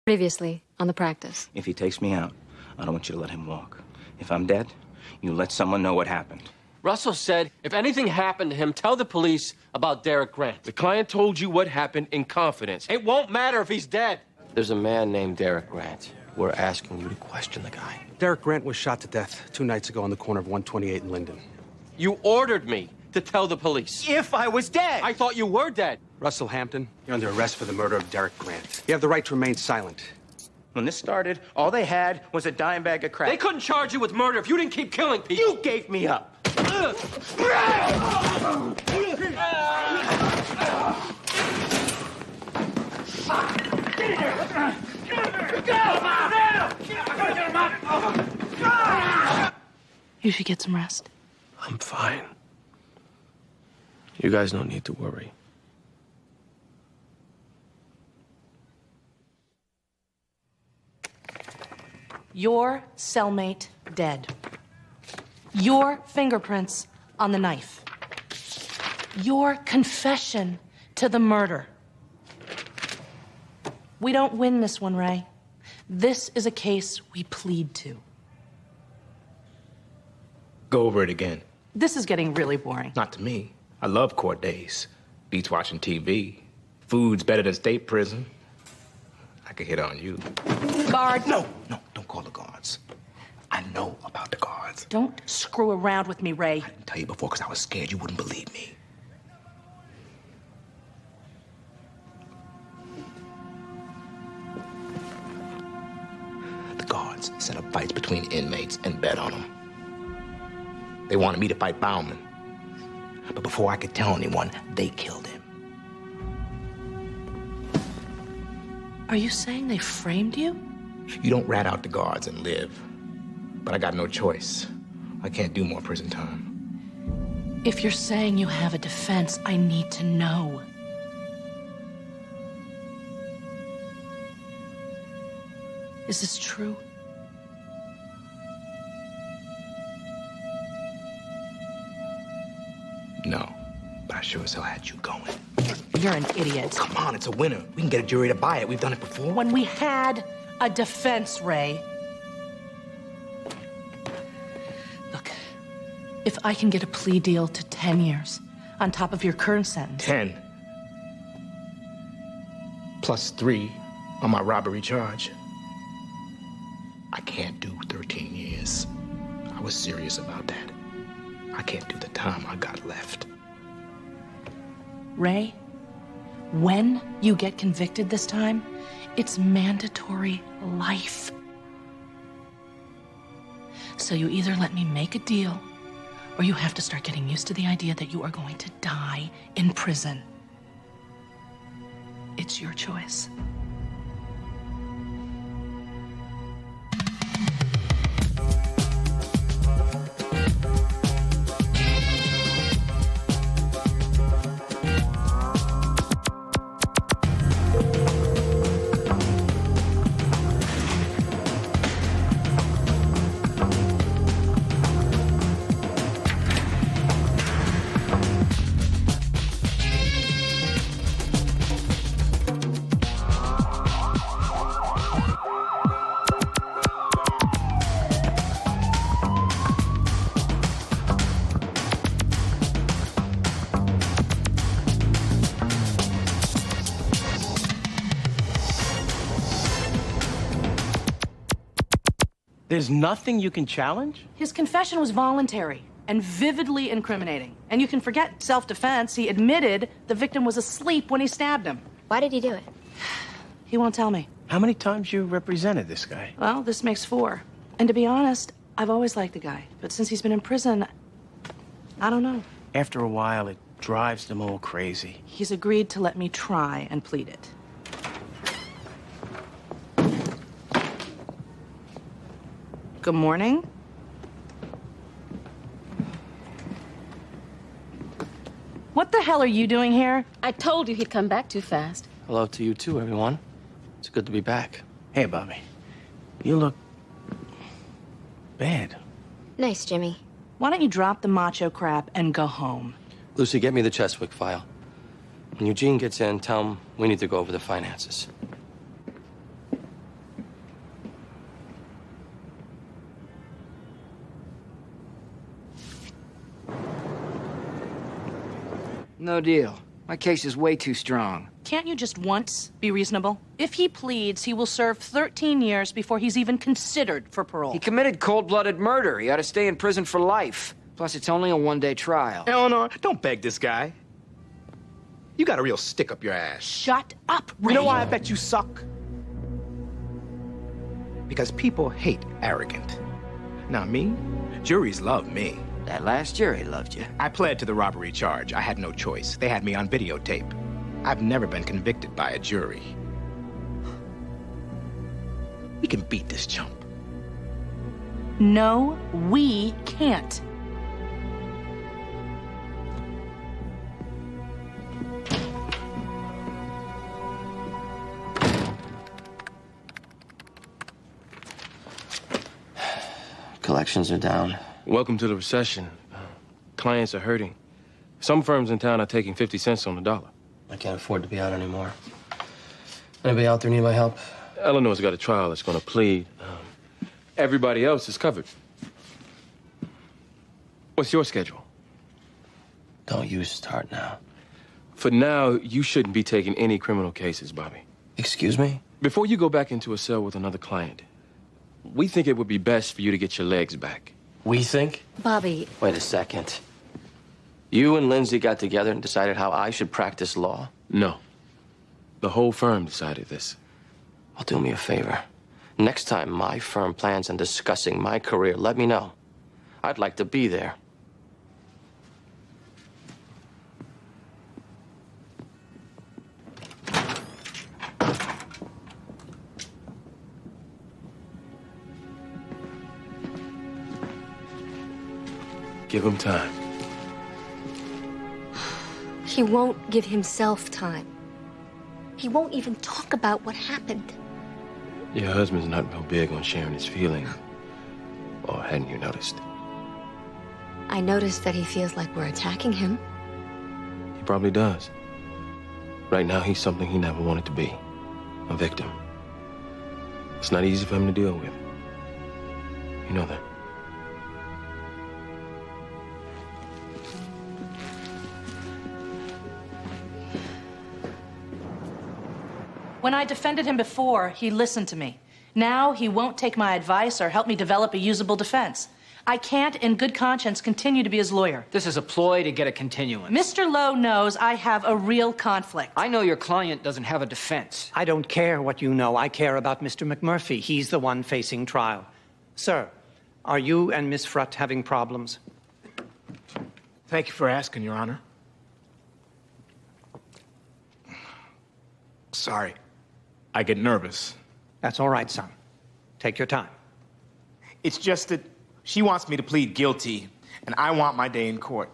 Previously, on the practice. If he takes me out, I don't want you to let him walk. If I'm dead, you let someone know what happened. Russell said if anything happened to him, tell the police about Derek Grant. The client told you what happened in confidence. It won't matter if he's dead. There's a man named Derek Grant. We're asking you to question the guy. Derek Grant was shot to death 2 nights ago on the corner of 128 and Linden. You ordered me to tell the police. If I was dead! I thought you were dead. Russell Hampton, you're under arrest for the murder of Derek Grant. You have the right to remain silent. When this started, all they had was a dime bag of crack. They couldn't charge you with murder if you didn't keep killing people. You gave me up. You should get some rest. I'm fine. You guys don't need to worry. Your cellmate dead. Your fingerprints on the knife. Your confession to the murder. We don't win this one, Ray. This is a case we plead to. Go over it again. This is getting really boring. Not to me. I love court days. Beats watching TV. Food's better than state prison. I could hit on you. Guard. No, don't call the guards. I know about the guards. Don't screw around with me, Ray. I didn't tell you before because I was scared you wouldn't believe me. The guards set up fights between inmates and bet on them. They wanted me to fight Bauman. But before I could tell anyone, they killed him. Are you saying they framed you? You don't rat out the guards and live. But I got no choice. I can't do more prison time. If you're saying you have a defense, I need to know. Is this true? No, but I sure as hell had you going. You're an idiot. Come on, it's a winner. We can get a jury to buy it. We've done it before. When we had a defense, Ray. Look, if I can get a plea deal to 10 years on top of your current sentence. 10. Plus 3 on my robbery charge. I can't do 13 years. I was serious about that. I can't do the time I got left. Ray, when you get convicted this time, it's mandatory life. So you either let me make a deal, or you have to start getting used to the idea that you are going to die in prison. It's your choice. There's nothing you can challenge? His confession was voluntary and vividly incriminating. And you can forget self-defense. He admitted the victim was asleep when he stabbed him. Why did he do it? He won't tell me. How many times you represented this guy? Well, this makes 4. And to be honest, I've always liked the guy. But since he's been in prison, I don't know. After a while, it drives them all crazy. He's agreed to let me try and plead it. Good morning. What the hell are you doing here? I told you he'd come back too fast. Hello to you too, everyone. It's good to be back. Hey, Bobby. You look bad. Nice, Jimmy. Why don't you drop the macho crap and go home? Lucy, get me the Cheswick file. When Eugene gets in, tell him we need to go over the finances. No deal. My case is way too strong. Can't you just once be reasonable? If he pleads, he will serve 13 years before he's even considered for parole. He committed cold-blooded murder. He ought to stay in prison for life. Plus, it's only a one-day trial. Eleanor, don't beg this guy. You got a real stick up your ass. Shut up, Ray. You know why I bet you suck? Because people hate arrogant. Now me, juries love me. That last jury loved you. I pled to the robbery charge. I had no choice. They had me on videotape. I've never been convicted by a jury. We can beat this chump. No, we can't. Collections are down. Welcome to the recession. Clients are hurting. Some firms in town are taking 50 cents on the dollar. I can't afford to be out anymore. Anybody out there need my help? Eleanor's got a trial that's going to plead. Everybody else is covered. What's your schedule? Don't you start now. For now, you shouldn't be taking any criminal cases, Bobby. Excuse me? Before you go back into a cell with another client, we think it would be best for you to get your legs back. We think? Bobby, Wait a second. You and Lindsay got together and decided how I should practice law? No. The whole firm decided this. Well, do me a favor. Next time my firm plans on discussing my career, let me know. I'd like to be there. Give him time. he won't give himself time. He won't even talk about what happened. Your husband's not real big on sharing his feelings. Or hadn't you noticed? I noticed that he feels like we're attacking him. He probably does. Right now, he's something he never wanted to be. A victim. It's not easy for him to deal with. You know that. When I defended him before, he listened to me. Now he won't take my advice or help me develop a usable defense. I can't, in good conscience, continue to be his lawyer. This is a ploy to get a continuance. Mr. Lowe knows I have a real conflict. I know your client doesn't have a defense. I don't care what you know. I care about Mr. McMurphy. He's the one facing trial. Sir, are you and Miss Frutt having problems? Thank you for asking, Your Honor. Sorry. I get nervous. That's all right, son. Take your time. It's just that she wants me to plead guilty, and I want my day in court.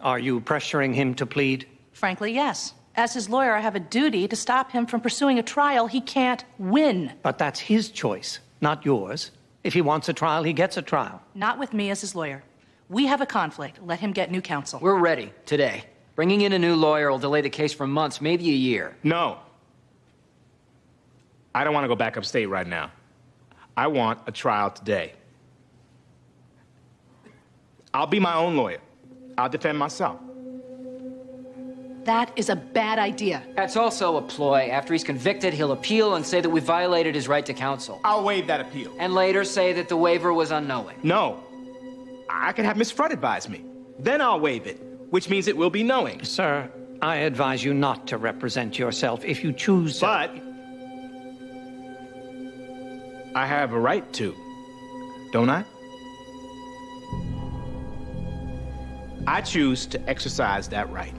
Are you pressuring him to plead? Frankly, yes. As his lawyer, I have a duty to stop him from pursuing a trial he can't win. But that's his choice, not yours. If he wants a trial, he gets a trial. Not with me as his lawyer. We have a conflict. Let him get new counsel. We're ready, today. Bringing in a new lawyer will delay the case for months, maybe a year. No. I don't want to go back upstate right now. I want a trial today. I'll be my own lawyer. I'll defend myself. That is a bad idea. That's also a ploy. After he's convicted, he'll appeal and say that we violated his right to counsel. I'll waive that appeal. And later say that the waiver was unknowing. No. I can have Miss Frutt advise me. Then I'll waive it, which means it will be knowing. Sir, I advise you not to represent yourself if you choose. But I have a right to, don't I? I choose to exercise that right.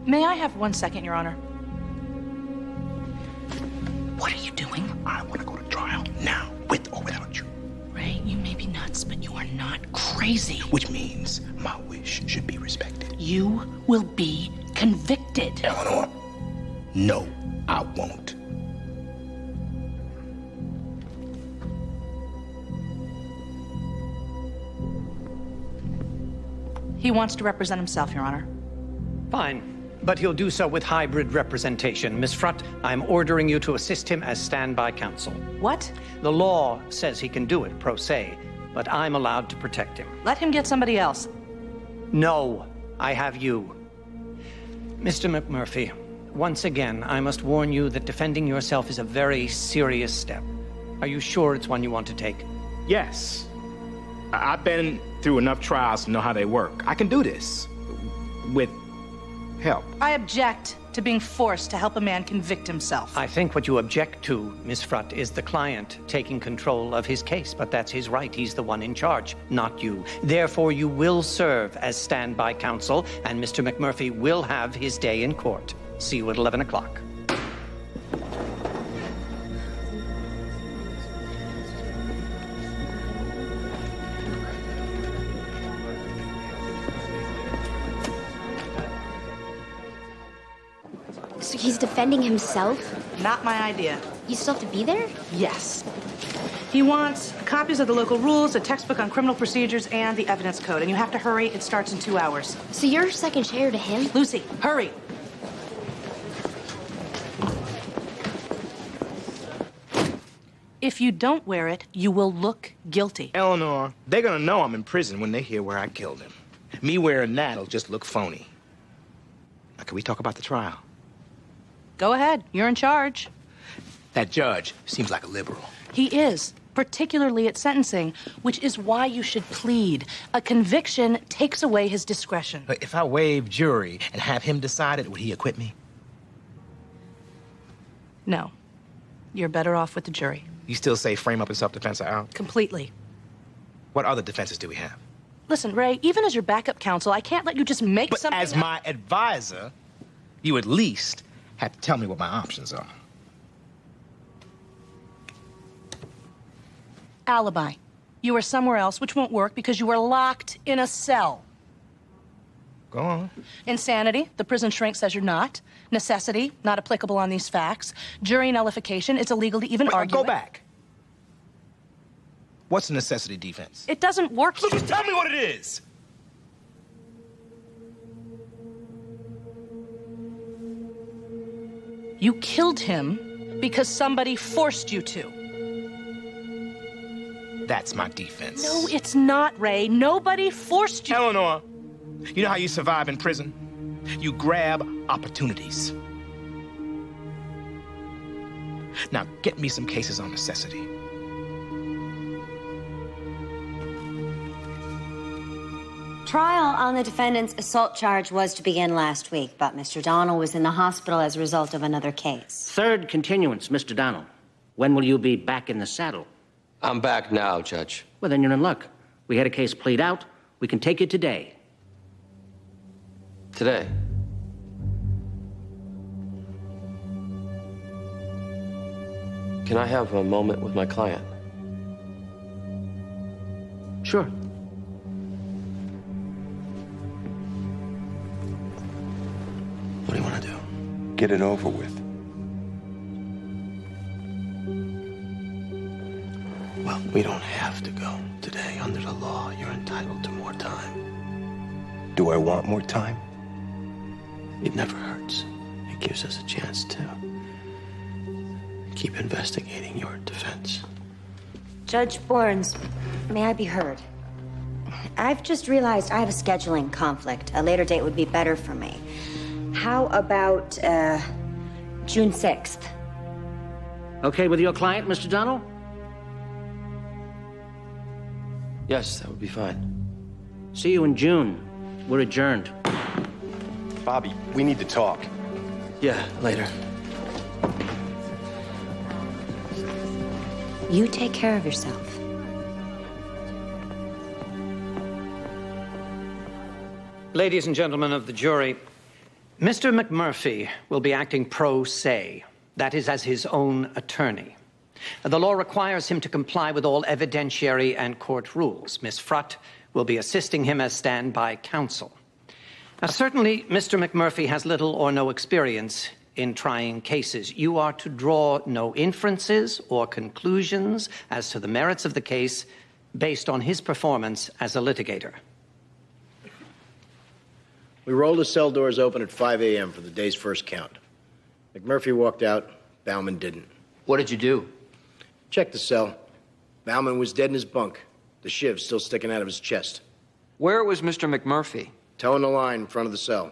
May I have 1 second, Your Honor? What are you doing? I want to go to trial now, with or without you. Ray, you may be nuts, but you are not crazy. Which means my wish should be respected. You will be convicted. Eleanor, no, I won't. He wants to represent himself, Your Honor. Fine, but he'll do so with hybrid representation. Miss Frutt, I'm ordering you to assist him as standby counsel. What? The law says he can do it pro se, but I'm allowed to protect him. Let him get somebody else. No, I have you. Mr. McMurphy, once again, I must warn you that defending yourself is a very serious step. Are you sure it's one you want to take? Yes. I've been through enough trials to know how they work. I can do this. With help. I object to being forced to help a man convict himself. I think what you object to, Miss Frutt, is the client taking control of his case, but that's his right. He's the one in charge, not you. Therefore, you will serve as standby counsel, and Mr. McMurphy will have his day in court. See you at 11 o'clock. So he's defending himself? Not my idea. You still have to be there? Yes. He wants copies of the local rules, a textbook on criminal procedures, and the evidence code. And you have to hurry. It starts in 2 hours. So you're second chair to him? Lucy, hurry. If you don't wear it, you will look guilty. Eleanor, they're gonna know I'm in prison when they hear where I killed him. Me wearing that'll just look phony. Now, can we talk about the trial? Go ahead. You're in charge. That judge seems like a liberal. He is, particularly at sentencing, which is why you should plead. A conviction takes away his discretion. But if I waive jury and have him decide it, would he acquit me? No. You're better off with the jury. You still say frame up and self-defense are out? Completely. What other defenses do we have? Listen, Ray, even as your backup counsel, I can't let you just make But something as my advisor, you at least have to tell me what my options are. Alibi. You were somewhere else, which won't work because you were locked in a cell. Go on. Insanity. The prison shrink says you're not. Necessity. Not applicable on these facts. Jury nullification. It's illegal to even argue. Go it. back. What's a necessity defense? It doesn't work. So just tell me what it is. You killed him because somebody forced you to. That's my defense. No, it's not, Ray. Nobody forced you. Eleanor, you know how you survive in prison? You grab opportunities. Now, get me some cases on necessity. Trial on the defendant's assault charge was to begin last week, but Mr. Donnell was in the hospital as a result of another case. Third continuance, Mr. Donnell. When will you be back in the saddle? I'm back now, Judge. Well, then you're in luck. We had a case plead out. We can take you today. Today? Can I have a moment with my client? Sure. What do you want to do? Get it over with. Well, we don't have to go today. Under the law, you're entitled to more time. Do I want more time? It never hurts. It gives us a chance to keep investigating your defense. Judge Borns, may I be heard? I've just realized I have a scheduling conflict. A later date would be better for me. How about, June 6th? Okay with your client, Mr. Donnell? Yes, that would be fine. See you in June. We're adjourned. Bobby, we need to talk. Yeah, later. You take care of yourself. Ladies and gentlemen of the jury, Mr. McMurphy will be acting pro se. That is, as his own attorney. The law requires him to comply with all evidentiary and court rules. Miss Frutt will be assisting him as standby counsel. Now, certainly, Mr. McMurphy has little or no experience in trying cases. You are to draw no inferences or conclusions as to the merits of the case based on his performance as a litigator. We rolled the cell doors open at 5 a.m. for the day's first count. McMurphy walked out. Bauman didn't. What did you do? Checked the cell. Bauman was dead in his bunk. The shiv still sticking out of his chest. Where was Mr. McMurphy? Towing the line in front of the cell.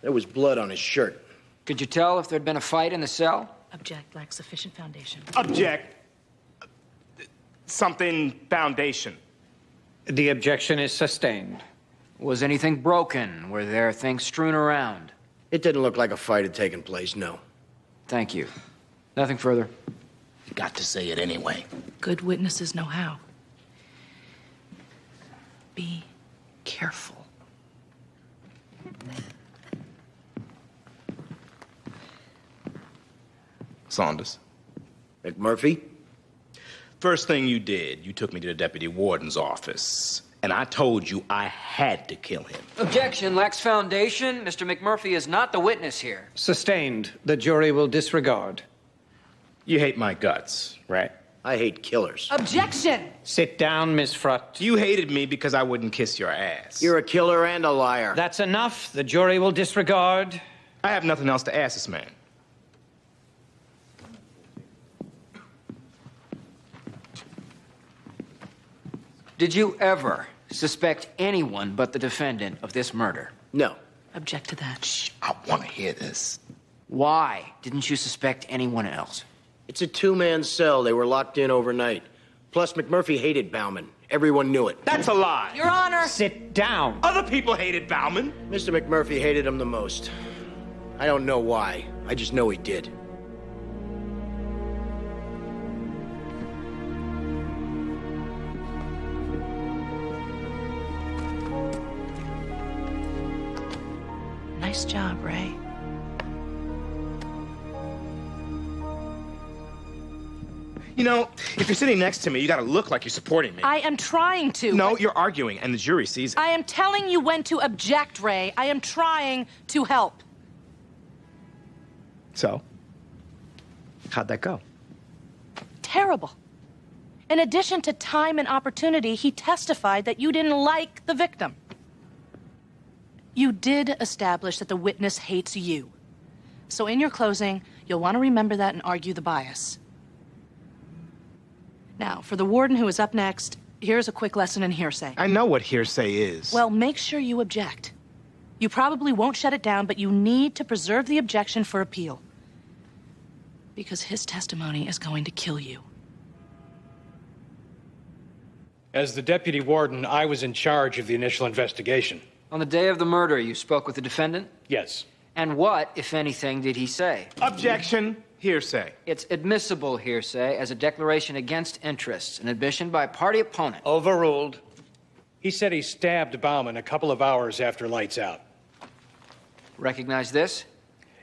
There was blood on his shirt. Could you tell if there'd been a fight in the cell? Object, lacks sufficient foundation. Object. Something foundation. The objection is sustained. Was anything broken? Were there things strewn around? It didn't look like a fight had taken place, no. Thank you. Nothing further. You got to say it anyway. Good witnesses know how. Be careful. Saunders. McMurphy? First thing you did, you took me to the deputy warden's office. And I told you I had to kill him. Objection, lacks foundation. Mr. McMurphy is not the witness here. Sustained. The jury will disregard. You hate my guts, right? I hate killers. Objection! Sit down, Miss Frutt. You hated me because I wouldn't kiss your ass. You're a killer and a liar. That's enough. The jury will disregard. I have nothing else to ask this man. Did you ever suspect anyone but the defendant of this murder? No. Object to that. Shh, I want to hear this. Why didn't you suspect anyone else? It's a two-man cell. They were locked in overnight. Plus, McMurphy hated Bauman. Everyone knew it. That's a lie. Your Honor! Sit down. Other people hated Bauman. Mr. McMurphy hated him the most. I don't know why. I just know he did. Nice job, Ray. You know, if you're sitting next to me, you gotta look like you're supporting me. I am trying to. No, you're arguing, and the jury sees it. I am telling you when to object, Ray. I am trying to help. So, how'd that go? Terrible. In addition to time and opportunity, he testified that you didn't like the victim. You did establish that the witness hates you. So in your closing, you'll want to remember that and argue the bias. Now, for the warden who is up next, here's a quick lesson in hearsay. I know what hearsay is. Well, make sure you object. You probably won't shut it down, but you need to preserve the objection for appeal. Because his testimony is going to kill you. As the deputy warden, I was in charge of the initial investigation. On the day of the murder, you spoke with the defendant? Yes. And what, if anything, did he say? Objection. Hearsay. It's admissible hearsay as a declaration against interests, an admission by a party opponent. Overruled. He said he stabbed Bauman a couple of hours after lights out. Recognize this?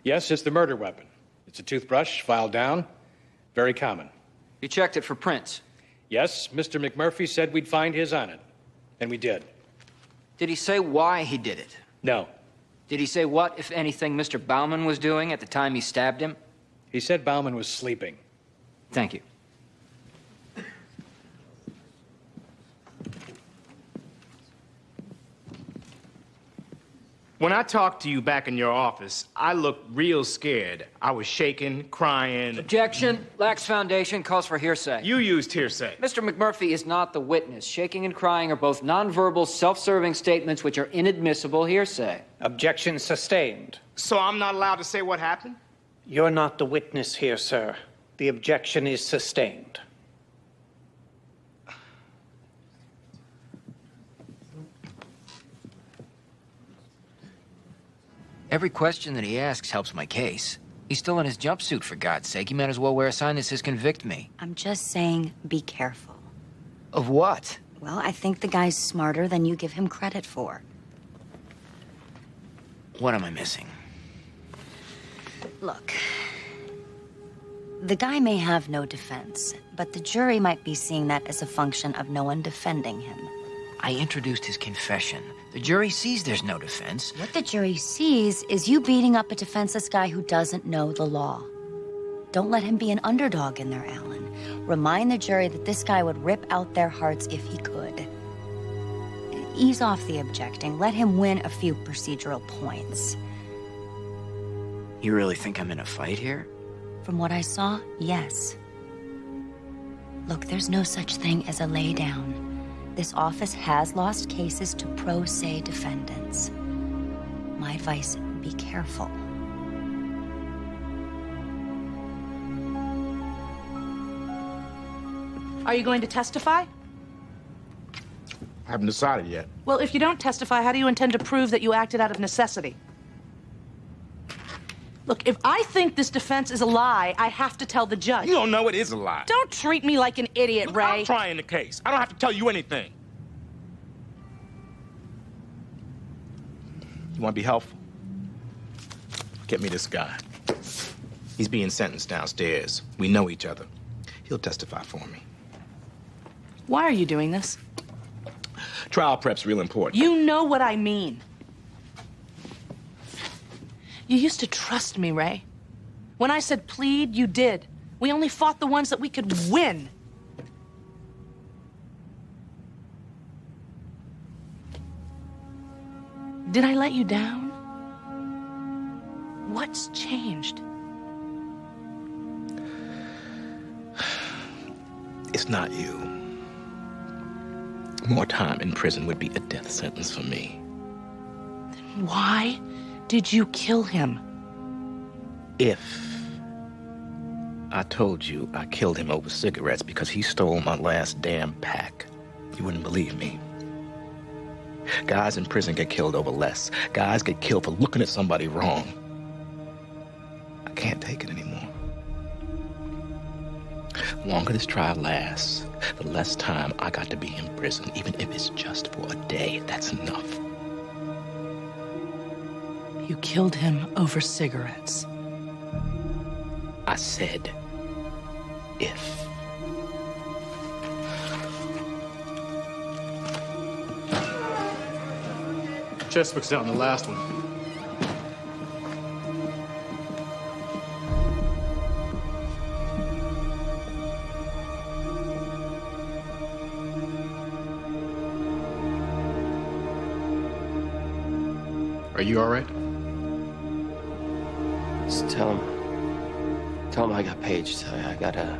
Yes, it's the murder weapon. It's a toothbrush, filed down. Very common. You checked it for prints? Yes, Mr. McMurphy said we'd find his on it. And we did. Did he say why he did it? No. Did he say what, if anything, Mr. Bauman was doing at the time he stabbed him? He said Bauman was sleeping. Thank you. When I talked to you back in your office, I looked real scared. I was shaking, crying. Objection. Lacks foundation. Calls for hearsay. You used hearsay. Mr. McMurphy is not the witness. Shaking and crying are both nonverbal, self-serving statements which are inadmissible hearsay. Objection sustained. So I'm not allowed to say what happened? You're not the witness here, sir. The objection is sustained. Every question that he asks helps my case. He's still in his jumpsuit, for God's sake. He might as well wear a sign that says convict me. I'm just saying, be careful. Of what? Well, I think the guy's smarter than you give him credit for. What am I missing? Look, the guy may have no defense, but the jury might be seeing that as a function of no one defending him. I introduced his confession. The jury sees there's no defense. What the jury sees is you beating up a defenseless guy who doesn't know the law. Don't let him be an underdog in there, Alan. Remind the jury that this guy would rip out their hearts if he could. Ease off the objecting. Let him win a few procedural points. You really think I'm in a fight here? From what I saw, yes. Look, there's no such thing as a lay down. This office has lost cases to pro se defendants. My advice, be careful. Are you going to testify? I haven't decided yet. Well, if you don't testify, how do you intend to prove that you acted out of necessity? Look, if I think this defense is a lie, I have to tell the judge. You don't know it is a lie. Don't treat me like an idiot, Ray. I'm trying the case. I don't have to tell you anything. You want to be helpful? Get me this guy. He's being sentenced downstairs. We know each other. He'll testify for me. Why are you doing this? Trial prep's real important. You know what I mean. You used to trust me, Ray. When I said plead, you did. We only fought the ones that we could win. Did I let you down? What's changed? It's not you. More time in prison would be a death sentence for me. Then why did you kill him? If I told you I killed him over cigarettes because he stole my last damn pack, you wouldn't believe me. Guys in prison get killed over less. Guys get killed for looking at somebody wrong. I can't take it anymore. The longer this trial lasts, the less time I got to be in prison, even if it's just for a day. That's enough. You killed him over cigarettes. I said, if. Chest fixed out in the last one. Are you all right? Just tell him I got paged. I gotta...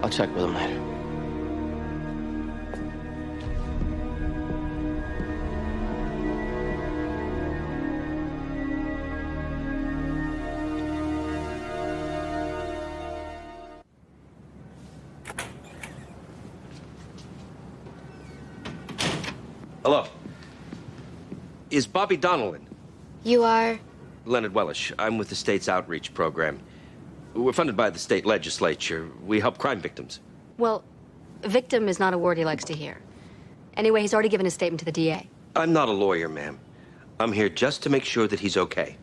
I'll check with him later. Hello. Is Bobby Donnellan? You are? Leonard Wellish. I'm with the state's outreach program. We're funded by the state legislature. We help crime victims. Well, victim is not a word he likes to hear. Anyway, he's already given his statement to the DA. I'm not a lawyer, ma'am. I'm here just to make sure that he's okay.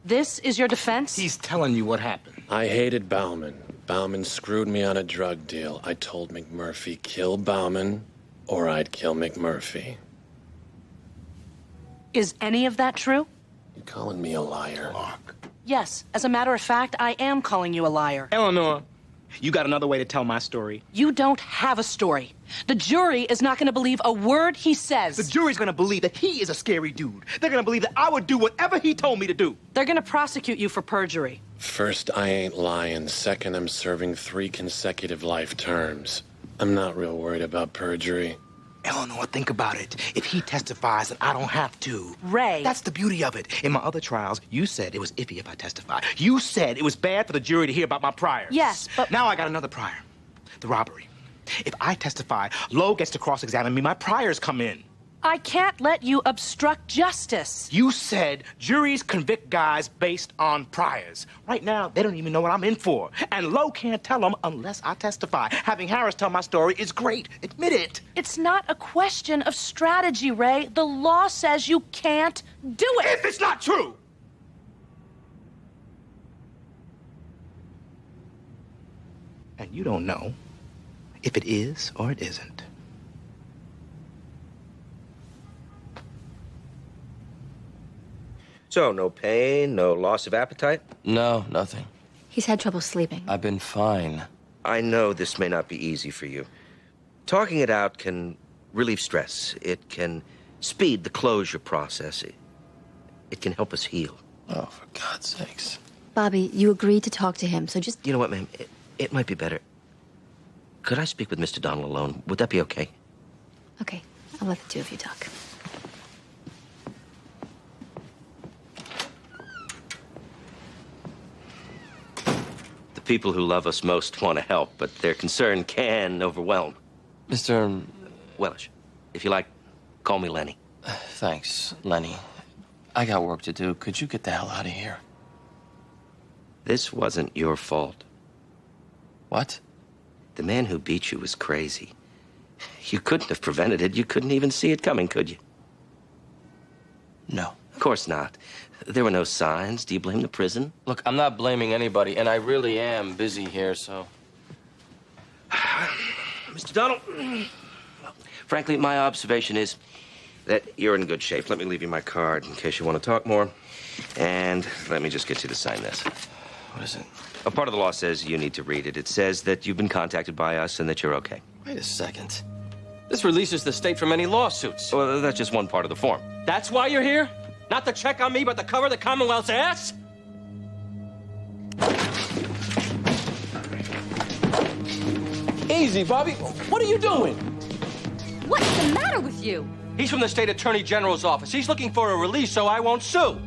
This is your defense? He's telling you what happened. I hated Bauman. Bauman screwed me on a drug deal. I told McMurphy, kill Bauman, or I'd kill McMurphy. Is any of that true? You calling me a liar? Yes. As a matter of fact, I am calling you a liar. Eleanor, you got another way to tell my story? You don't have a story. The jury is not going to believe a word he says. The jury's going to believe that he is a scary dude. They're going to believe that I would do whatever he told me to do. They're going to prosecute you for perjury. First, I ain't lying. Second, I'm serving 3 consecutive life terms. I'm not real worried about perjury. Eleanor, think about it. If he testifies, then I don't have to. Ray. That's the beauty of it. In my other trials, you said it was iffy if I testified. You said it was bad for the jury to hear about my priors. Yes, but... Now I got another prior. The robbery. If I testify, Lowe gets to cross-examine me. My priors come in. I can't let you obstruct justice. You said juries convict guys based on priors. Right now, they don't even know what I'm in for. And Lowe can't tell them unless I testify. Having Harris tell my story is great. Admit it. It's not a question of strategy, Ray. The law says you can't do it. If it's not true! And you don't know if it is or it isn't. So, no pain, no loss of appetite? No, nothing. He's had trouble sleeping. I've been fine. I know this may not be easy for you. Talking it out can relieve stress. It can speed the closure process. It can help us heal. Oh, for God's sakes. Bobby, you agreed to talk to him, so just... You know what, ma'am? It might be better Could I speak with Mr. Donald alone? Would that be okay? Okay, I'll let the two of you talk. The people who love us most want to help, but their concern can overwhelm. Mr. Wellish, if you like, call me Lenny. Thanks, Lenny. I got work to do. Could you get the hell out of here? This wasn't your fault. What? The man who beat you was crazy. You couldn't have prevented it. You couldn't even see it coming, could you? No. Of course not. There were no signs. Do you blame the prison? Look, I'm not blaming anybody, and I really am busy here, so... Mr. Donald, frankly, my observation is that you're in good shape. Let me leave you my card in case you want to talk more. And let me just get you to sign this. What is it? A part of the law says you need to read it. It says that you've been contacted by us and that you're okay. Wait a second. This releases the state from any lawsuits. Well, that's just one part of the form. That's why you're here? Not to check on me, but to cover the Commonwealth's ass? Easy, Bobby. What are you doing? What's the matter with you? He's from the state attorney general's office. He's looking for a release so I won't sue.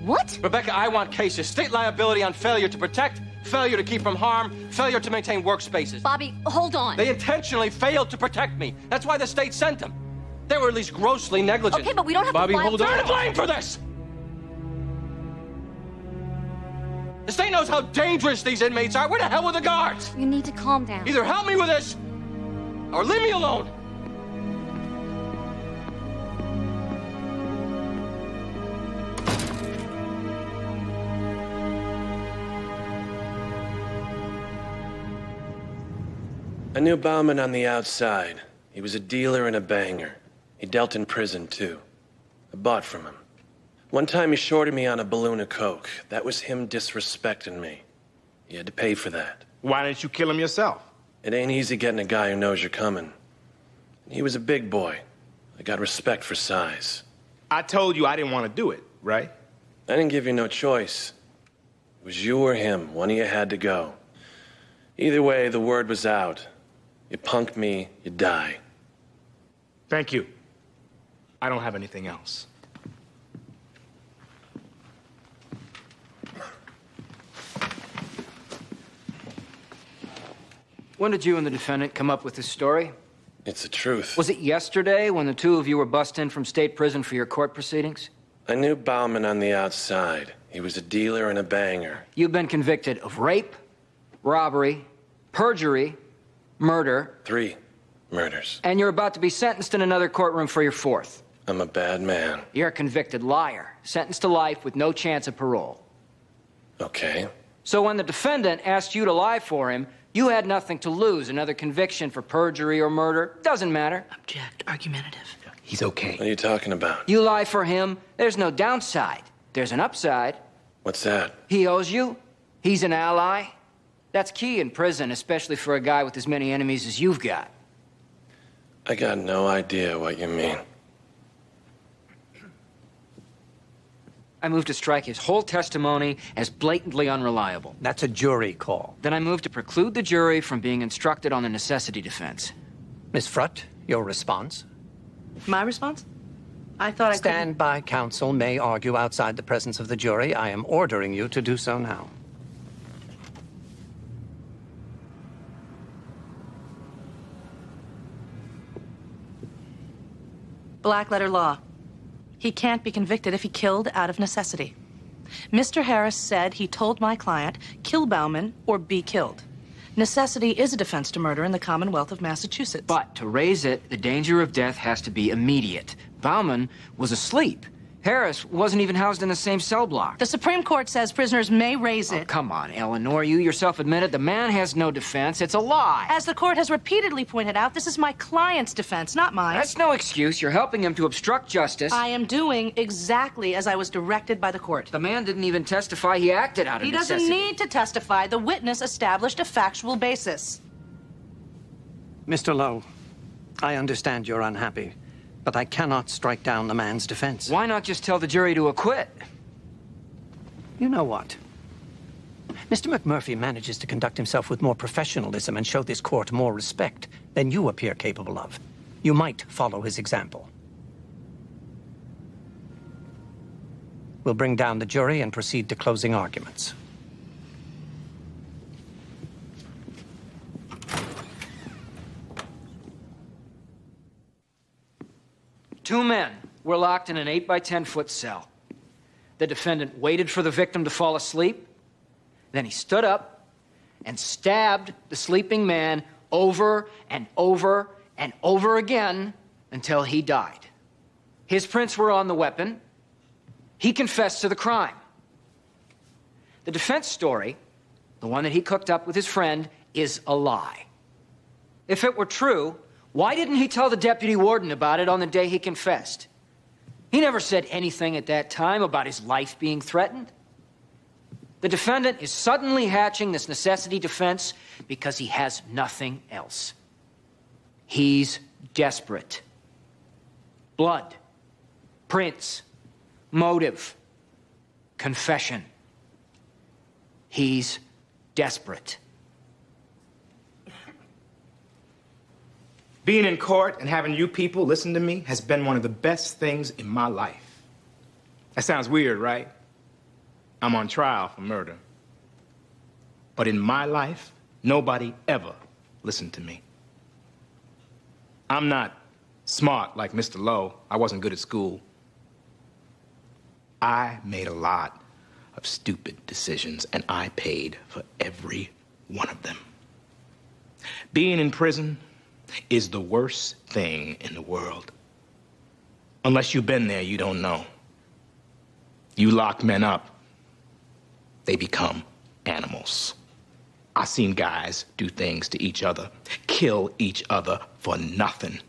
What? Rebecca, I want cases. State liability on failure to protect, failure to keep from harm, failure to maintain workspaces. Bobby, hold on. They intentionally failed to protect me. That's why the state sent them. They were at least grossly negligent. Okay, but we don't have Bobby, to hold on. They're to blame for this! The state knows how dangerous these inmates are. Where the hell were the guards? You need to calm down. Either help me with this, or leave me alone. I knew Bauman on the outside. He was a dealer and a banger. He dealt in prison, too. I bought from him. One time he shorted me on a balloon of coke. That was him disrespecting me. He had to pay for that. Why didn't you kill him yourself? It ain't easy getting a guy who knows you're coming. He was a big boy. I got respect for size. I told you I didn't want to do it, right? I didn't give you no choice. It was you or him. One of you had to go. Either way, the word was out. You punk me, you die. Thank you. I don't have anything else. When did you and the defendant come up with this story? It's the truth. Was it yesterday when the two of you were bussed in from state prison for your court proceedings? I knew Bauman on the outside. He was a dealer and a banger. You've been convicted of rape, robbery, perjury, murder. 3 murders. And you're about to be sentenced in another courtroom for your 4th. I'm a bad man. You're a convicted liar, sentenced to life with no chance of parole. Okay. So when the defendant asked you to lie for him, you had nothing to lose. Another conviction for perjury or murder. Doesn't matter. Object. Argumentative. He's okay. What are you talking about? You lie for him, there's no downside. There's an upside. What's that? He owes you. He's an ally. That's key in prison, especially for a guy with as many enemies as you've got. I got no idea what you mean. I moved to strike his whole testimony as blatantly unreliable. That's a jury call. Then I moved to preclude the jury from being instructed on the necessity defense. Miss Frutt, your response? My response? I thought I Stand by, counsel may argue outside the presence of the jury. I am ordering you to do so now. Black letter law. He can't be convicted if he killed out of necessity. Mr. Harris said he told my client, kill Bauman or be killed. Necessity is a defense to murder in the Commonwealth of Massachusetts. But to raise it, the danger of death has to be immediate. Bauman was asleep. Harris wasn't even housed in the same cell block. The Supreme Court says prisoners may raise it. Oh, come on, Eleanor. You yourself admitted the man has no defense. It's a lie. As the court has repeatedly pointed out, this is my client's defense, not mine. That's no excuse. You're helping him to obstruct justice. I am doing exactly as I was directed by the court. The man didn't even testify. He acted out of necessity. He doesn't need to testify. The witness established a factual basis. Mr. Lowe, I understand you're unhappy, but I cannot strike down the man's defense. Why not just tell the jury to acquit? You know what? Mr. McMurphy manages to conduct himself with more professionalism and show this court more respect than you appear capable of. You might follow his example. We'll bring down the jury and proceed to closing arguments. Two men were locked in an 8 by 10-foot cell. The defendant waited for the victim to fall asleep. Then he stood up and stabbed the sleeping man over and over and over again until he died. His prints were on the weapon. He confessed to the crime. The defense story, the one that he cooked up with his friend, is a lie. If it were true, why didn't he tell the deputy warden about it on the day he confessed? He never said anything at that time about his life being threatened. The defendant is suddenly hatching this necessity defense because he has nothing else. He's desperate. Blood, prints, motive, confession. He's desperate. Being in court and having you people listen to me has been one of the best things in my life. That sounds weird, right? I'm on trial for murder. But in my life, nobody ever listened to me. I'm not smart like Mr. Lowe. I wasn't good at school. I made a lot of stupid decisions, and I paid for every one of them. Being in prison is the worst thing in the world. Unless you've been there, you don't know. You lock men up, they become animals. I've seen guys do things to each other, kill each other for nothing.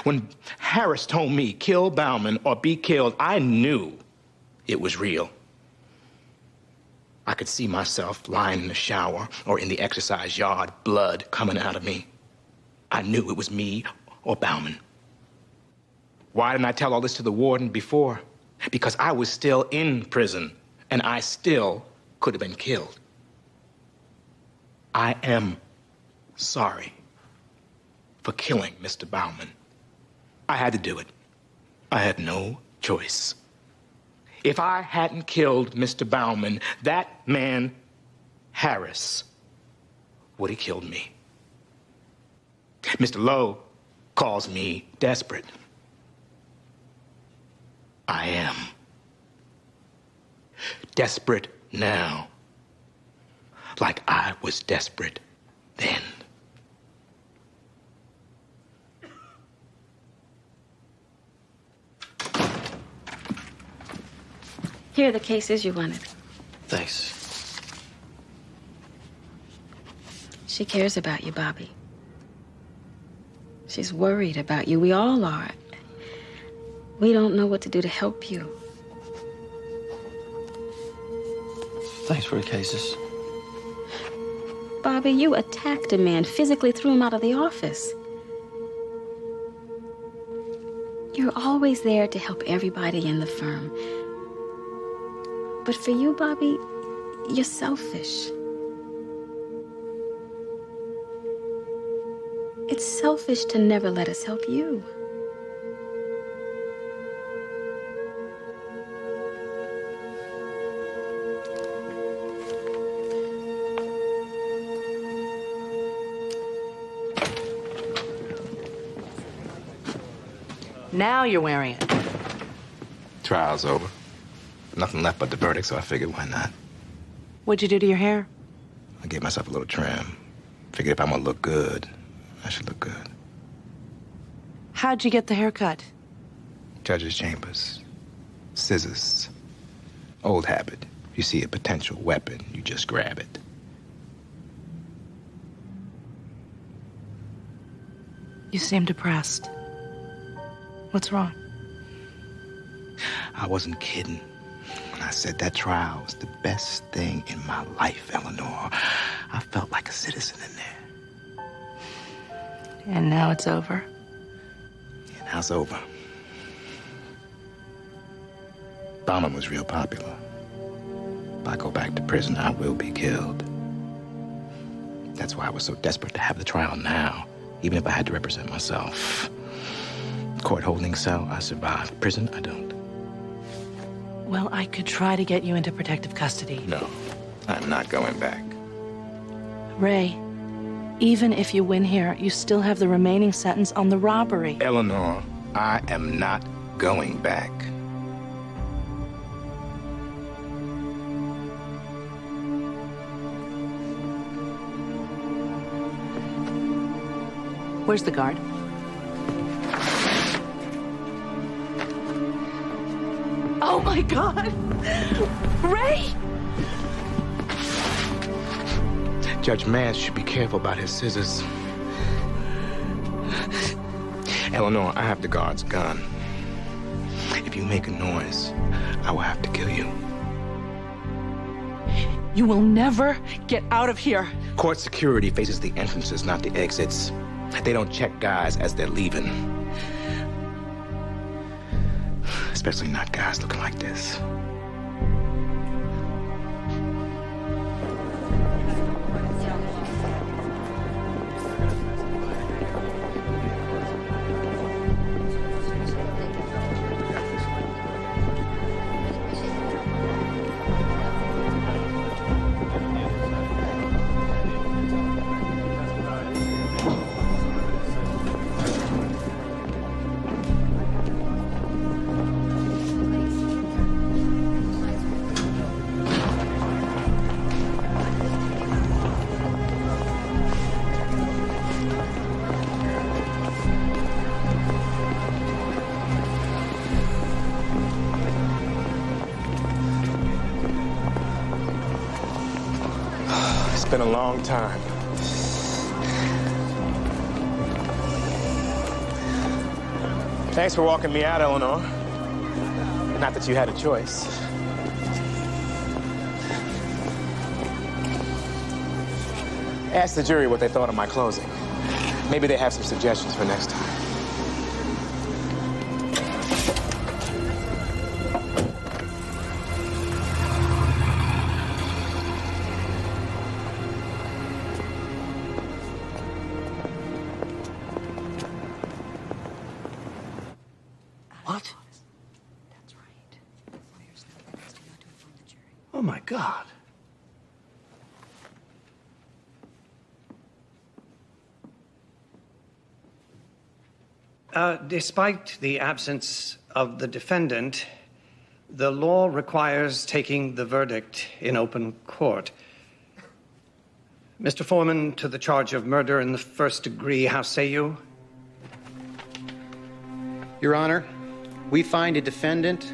When Harris told me, kill Bauman or be killed, I knew it was real. I could see myself lying in the shower or in the exercise yard, blood coming out of me. I knew it was me or Bauman. Why didn't I tell all this to the warden before? Because I was still in prison, and I still could have been killed. I am sorry for killing Mr. Bauman. I had to do it. I had no choice. If I hadn't killed Mr. Bauman, that man, Harris, would have killed me. Mr. Lowe calls me desperate. I am. Desperate now, like I was desperate then. Here are the cases you wanted. Thanks. She cares about you, Bobby. She's worried about you. We all are. We don't know what to do to help you. Thanks for the cases. Bobby, you attacked a man, physically threw him out of the office. You're always there to help everybody in the firm. But for you, Bobby, you're selfish. It's selfish to never let us help you. Now you're wearing it. Trial's over. Nothing left but the verdict, so I figured why not? What'd you do to your hair? I gave myself a little trim. Figured if I'm gonna look good, I should look good. How'd you get the haircut? Judge's chambers. Scissors. Old habit. You see a potential weapon, you just grab it. You seem depressed. What's wrong? I wasn't kidding when I said that trial was the best thing in my life, Eleanor. I felt like a citizen in there. And now it's over. And now it's over. Bauman was real popular. If I go back to prison, I will be killed. That's why I was so desperate to have the trial now, even if I had to represent myself. Court holding cell, I survive. Prison, I don't. Well, I could try to get you into protective custody. No, I'm not going back. Ray, even if you win here, you still have the remaining sentence on the robbery. Eleanor, I am not going back. Where's the guard? Oh my God! Ray! Judge Mance should be careful about his scissors. Eleanor, I have the guard's gun. If you make a noise, I will have to kill you. You will never get out of here. Court security faces the entrances, not the exits. They don't check guys as they're leaving. Especially not guys looking like this. It's been a long time. Thanks for walking me out, Eleanor. Not that you had a choice. Ask the jury what they thought of my closing. Maybe they have some suggestions for next time. What? Oh, my God. Despite the absence of the defendant, the law requires taking the verdict in open court. Mr. Foreman, to the charge of murder in the first degree, how say you? Your Honor, we find a defendant,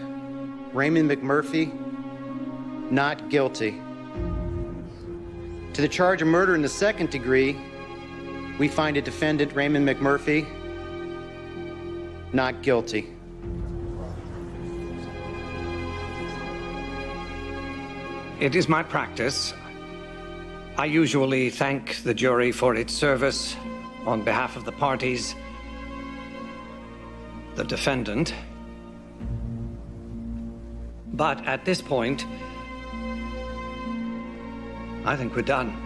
Raymond McMurphy, not guilty. To the charge of murder in the second degree, we find a defendant, Raymond McMurphy, not guilty. It is my practice. I usually thank the jury for its service on behalf of the parties, the defendant. But at this point, I think we're done.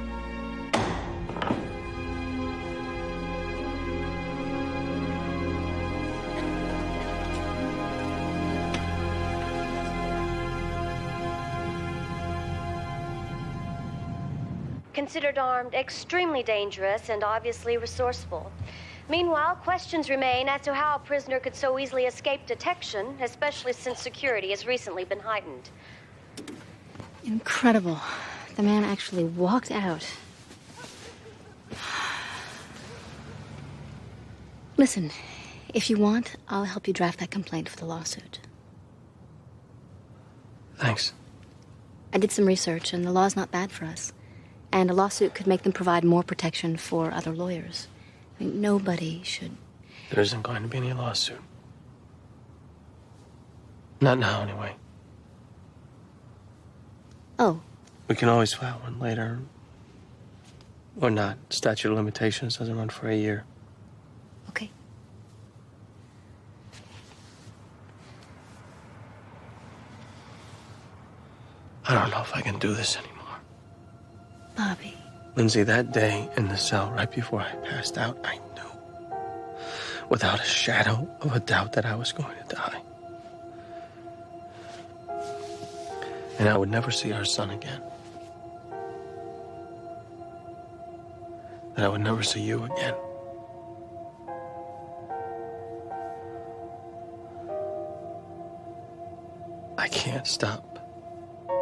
Considered armed, extremely dangerous, and obviously resourceful. Meanwhile, questions remain as to how a prisoner could so easily escape detection, especially since security has recently been heightened. Incredible. The man actually walked out. Listen, if you want, I'll help you draft that complaint for the lawsuit. Thanks. I did some research, and the law's not bad for us. And a lawsuit could make them provide more protection for other lawyers. I mean, nobody should... There isn't going to be any lawsuit. Not now, anyway. Oh. We can always file one later. Or not. Statute of limitations doesn't run for a year. Okay. I don't know if I can do this anymore. Bobby. Lindsay, that day in the cell right before I passed out, I knew without a shadow of a doubt that I was going to die. And I would never see our son again. That I would never see you again. I can't stop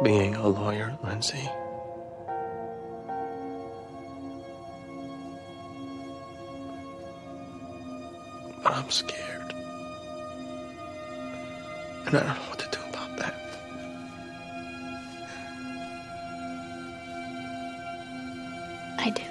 being a lawyer, Lindsay. But I'm scared. And I don't know what to do about that. I do.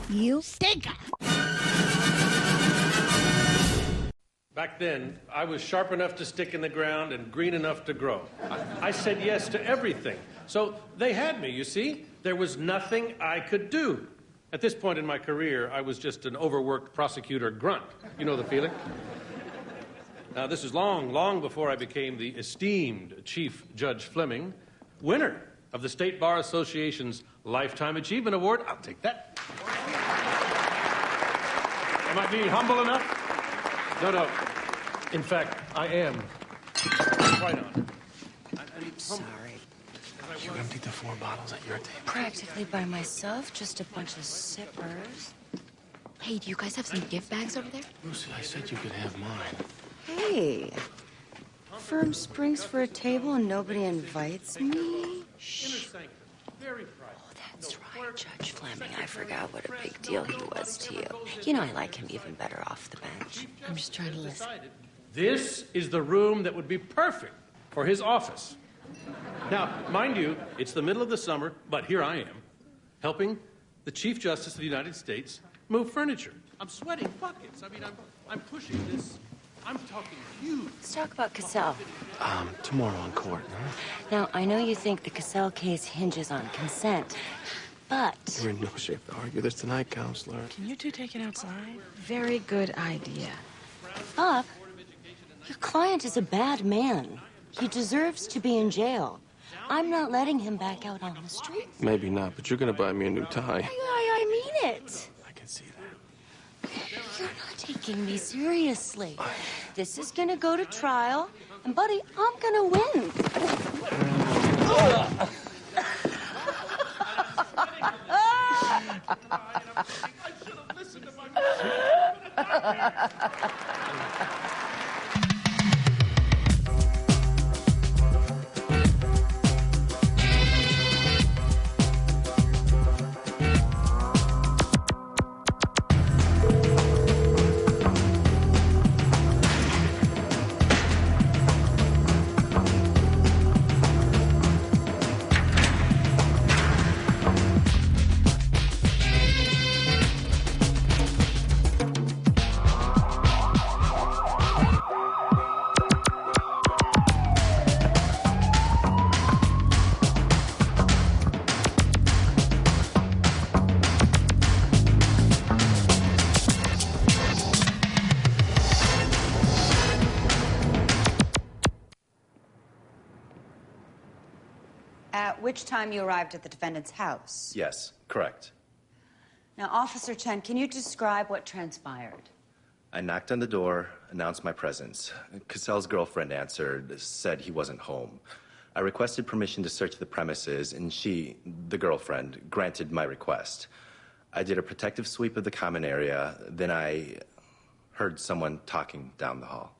You stinker! Back then, I was sharp enough to stick in the ground and green enough to grow. I said yes to everything. So they had me, you see? There was nothing I could do. At this point in my career, I was just an overworked prosecutor grunt. You know the feeling? Now, this is long, long before I became the esteemed Chief Judge Fleming, winner of the State Bar Association's Lifetime Achievement Award. I'll take that. Am I being humble enough? No. In fact, I am quite honored. I'm sorry. You emptied the 4 bottles at your table. Practically by myself, just a bunch of sippers. Hey, do you guys have some gift bags over there? Lucy, I said you could have mine. Hey, firm springs for a table and nobody invites me? Shh. That's right, Judge Fleming. I forgot what a big deal he was to you. You know I like him even better off the bench. I'm just trying to listen. This is the room that would be perfect for his office. Now, mind you, it's the middle of the summer, but here I am, helping the Chief Justice of the United States move furniture. I'm sweating buckets. I mean, I'm pushing this. I'm talking huge. Let's talk about Cassell. Tomorrow in court, huh? Now, I know you think the Cassell case hinges on consent, but... You're in no shape to argue this tonight, Counselor. Can you two take it outside? Very good idea. Bob, your client is a bad man. He deserves to be in jail. I'm not letting him back out on the street. Maybe not, but you're gonna buy me a new tie. I mean it. I can see that. You're not taking me seriously. This is gonna go to trial, and buddy, I'm gonna win. At which time you arrived at the defendant's house? Yes, correct. Now, Officer Chen, can you describe what transpired? I knocked on the door, announced my presence. Cassell's girlfriend answered, said he wasn't home. I requested permission to search the premises, and she, the girlfriend, granted my request. I did a protective sweep of the common area, then I heard someone talking down the hall.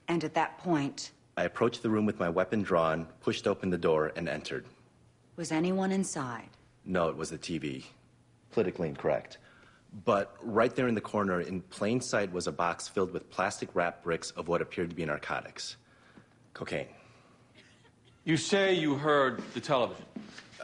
And at that point? I approached the room with my weapon drawn, pushed open the door, and entered. Was anyone inside? No, it was the TV. Politically incorrect. But right there in the corner, in plain sight, was a box filled with plastic wrapped bricks of what appeared to be narcotics. Cocaine. You say you heard the television?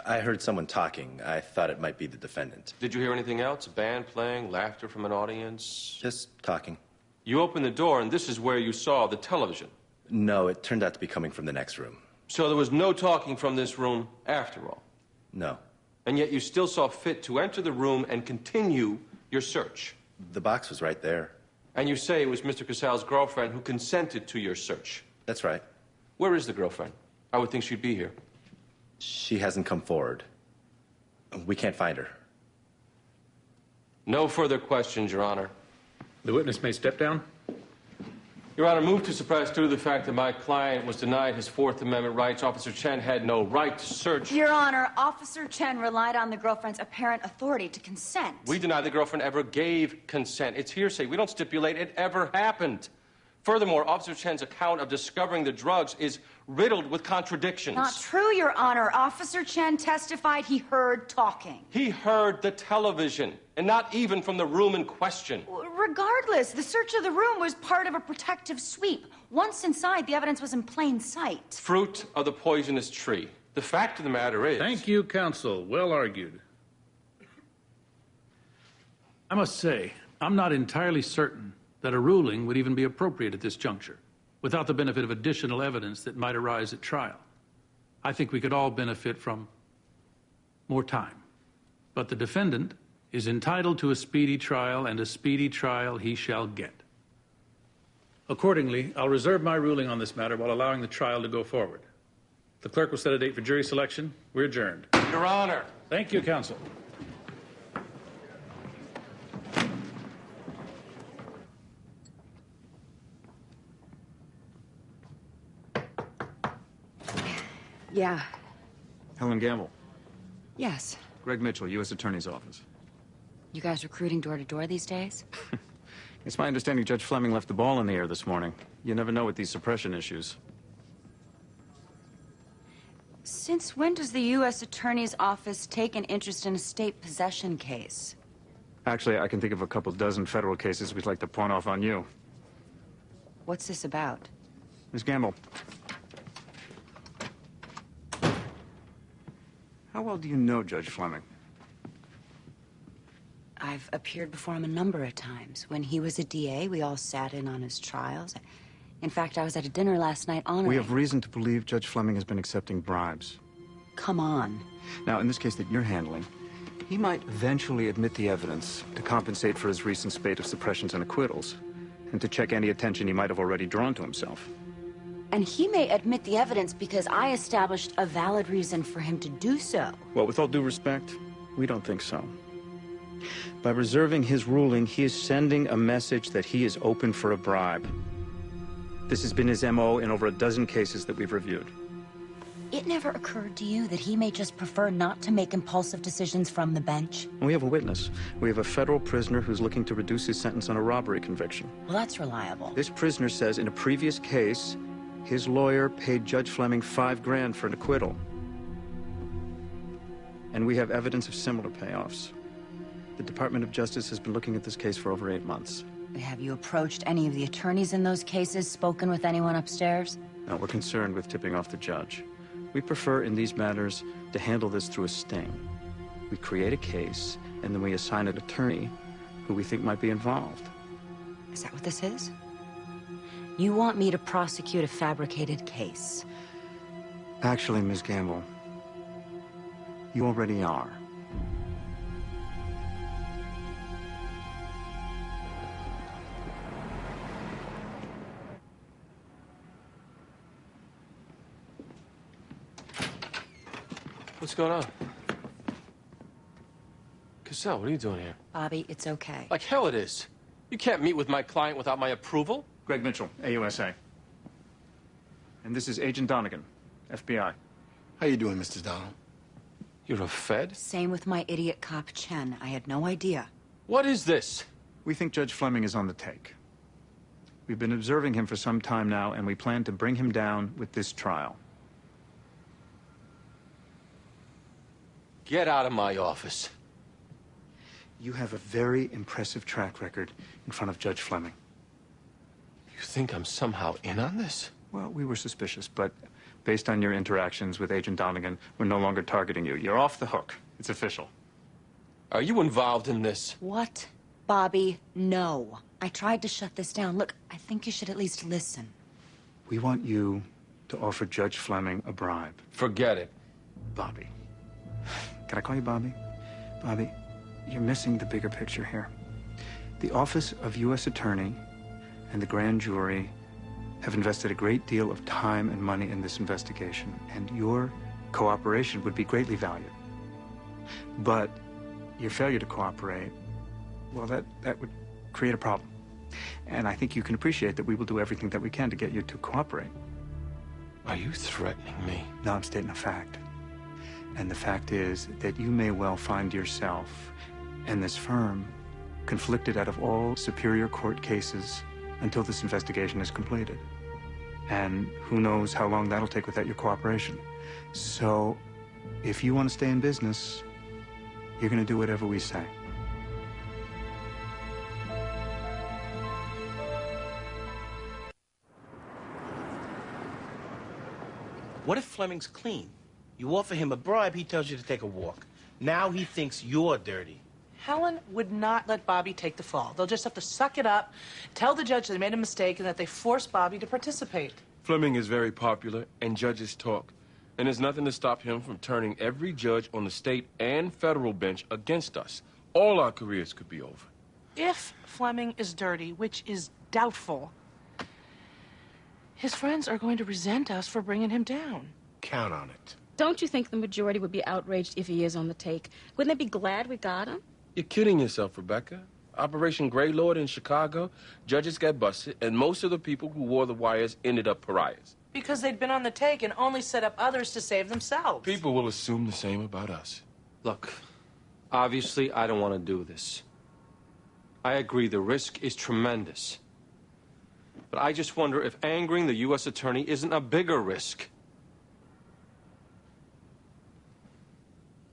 I heard someone talking. I thought it might be the defendant. Did you hear anything else? A band playing, laughter from an audience? Just talking. You opened the door, and this is where you saw the television? No, it turned out to be coming from the next room. So there was no talking from this room after all? No. And yet you still saw fit to enter the room and continue your search? The box was right there. And you say it was Mr. Cassell's girlfriend who consented to your search? That's right. Where is the girlfriend? I would think she'd be here. She hasn't come forward. We can't find her. No further questions, Your Honor. The witness may step down. Your Honor, move to suppress due to the fact that my client was denied his Fourth Amendment rights. Officer Chen had no right to search. Your Honor, Officer Chen relied on the girlfriend's apparent authority to consent. We deny the girlfriend ever gave consent. It's hearsay. We don't stipulate it ever happened. Furthermore, Officer Chen's account of discovering the drugs is riddled with contradictions. Not true, Your Honor. Officer Chen testified he heard talking. He heard the television, and not even from the room in question. Regardless, the search of the room was part of a protective sweep. Once inside, the evidence was in plain sight. Fruit of the poisonous tree. The fact of the matter is... Thank you, counsel. Well argued. I must say, I'm not entirely certain that a ruling would even be appropriate at this juncture, without the benefit of additional evidence that might arise at trial. I think we could all benefit from more time. But the defendant is entitled to a speedy trial, and a speedy trial he shall get. Accordingly, I'll reserve my ruling on this matter while allowing the trial to go forward. The clerk will set a date for jury selection. We're adjourned. Your Honor. Thank you, counsel. Yeah. Helen Gamble. Yes. Greg Mitchell, U.S. Attorney's Office. You guys recruiting door to door these days? It's my understanding Judge Fleming left the ball in the air this morning. You never know with these suppression issues. Since when does the U.S. Attorney's Office take an interest in a state possession case? Actually, I can think of a couple dozen federal cases we'd like to pawn off on you. What's this about? Ms. Gamble. How well do you know Judge Fleming? I've appeared before him a number of times. When he was a DA, we all sat in on his trials. In fact, I was at a dinner last night honoring... We have reason to believe Judge Fleming has been accepting bribes. Come on. Now, in this case that you're handling, he might eventually admit the evidence to compensate for his recent spate of suppressions and acquittals, and to check any attention he might have already drawn to himself. And he may admit the evidence because I established a valid reason for him to do so. Well, with all due respect, we don't think so. By reserving his ruling, he is sending a message that he is open for a bribe. This has been his MO in over a dozen cases that we've reviewed. It never occurred to you that he may just prefer not to make impulsive decisions from the bench? We have a witness. We have a federal prisoner who's looking to reduce his sentence on a robbery conviction. Well, that's reliable. This prisoner says in a previous case, his lawyer paid Judge Fleming $5 grand for an acquittal. And we have evidence of similar payoffs. The Department of Justice has been looking at this case for over 8 months. Have you approached any of the attorneys in those cases, spoken with anyone upstairs? No, we're concerned with tipping off the judge. We prefer in these matters to handle this through a sting. We create a case, and then we assign an attorney who we think might be involved. Is that what this is? You want me to prosecute a fabricated case? Actually, Ms. Gamble, you already are. What's going on? Cassell, what are you doing here? Bobby, it's okay. Like hell it is. You can't meet with my client without my approval. Greg Mitchell, AUSA. And this is Agent Donegan, FBI. How you doing, Mr. Donald? You're a Fed? Same with my idiot cop, Chen. I had no idea. What is this? We think Judge Fleming is on the take. We've been observing him for some time now, and we plan to bring him down with this trial. Get out of my office. You have a very impressive track record in front of Judge Fleming. You think I'm somehow in on this? Well, we were suspicious, but based on your interactions with Agent Donegan, we're no longer targeting you. You're off the hook. It's official. Are you involved in this? What? Bobby, no. I tried to shut this down. Look, I think you should at least listen. We want you to offer Judge Fleming a bribe. Forget it. Bobby. Can I call you Bobby? Bobby, you're missing the bigger picture here. The Office of U.S. Attorney and the grand jury have invested a great deal of time and money in this investigation, and your cooperation would be greatly valued. But your failure to cooperate, well, that would create a problem. And I think you can appreciate that we will do everything that we can to get you to cooperate. Are you threatening me? No, I'm stating a fact. And the fact is that you may well find yourself and this firm conflicted out of all superior court cases until this investigation is completed. And who knows how long that'll take without your cooperation. So, if you want to stay in business, you're going to do whatever we say. What if Fleming's clean? You offer him a bribe, he tells you to take a walk. Now he thinks you're dirty. Helen would not let Bobby take the fall. They'll just have to suck it up, tell the judge they made a mistake, and that they forced Bobby to participate. Fleming is very popular, and judges talk. And there's nothing to stop him from turning every judge on the state and federal bench against us. All our careers could be over. If Fleming is dirty, which is doubtful, his friends are going to resent us for bringing him down. Count on it. Don't you think the majority would be outraged if he is on the take? Wouldn't they be glad we got him? You're kidding yourself, Rebecca. Operation Greylord in Chicago, judges got busted, and most of the people who wore the wires ended up pariahs. Because they'd been on the take and only set up others to save themselves. People will assume the same about us. Look, obviously, I don't want to do this. I agree the risk is tremendous. But I just wonder if angering the U.S. attorney isn't a bigger risk.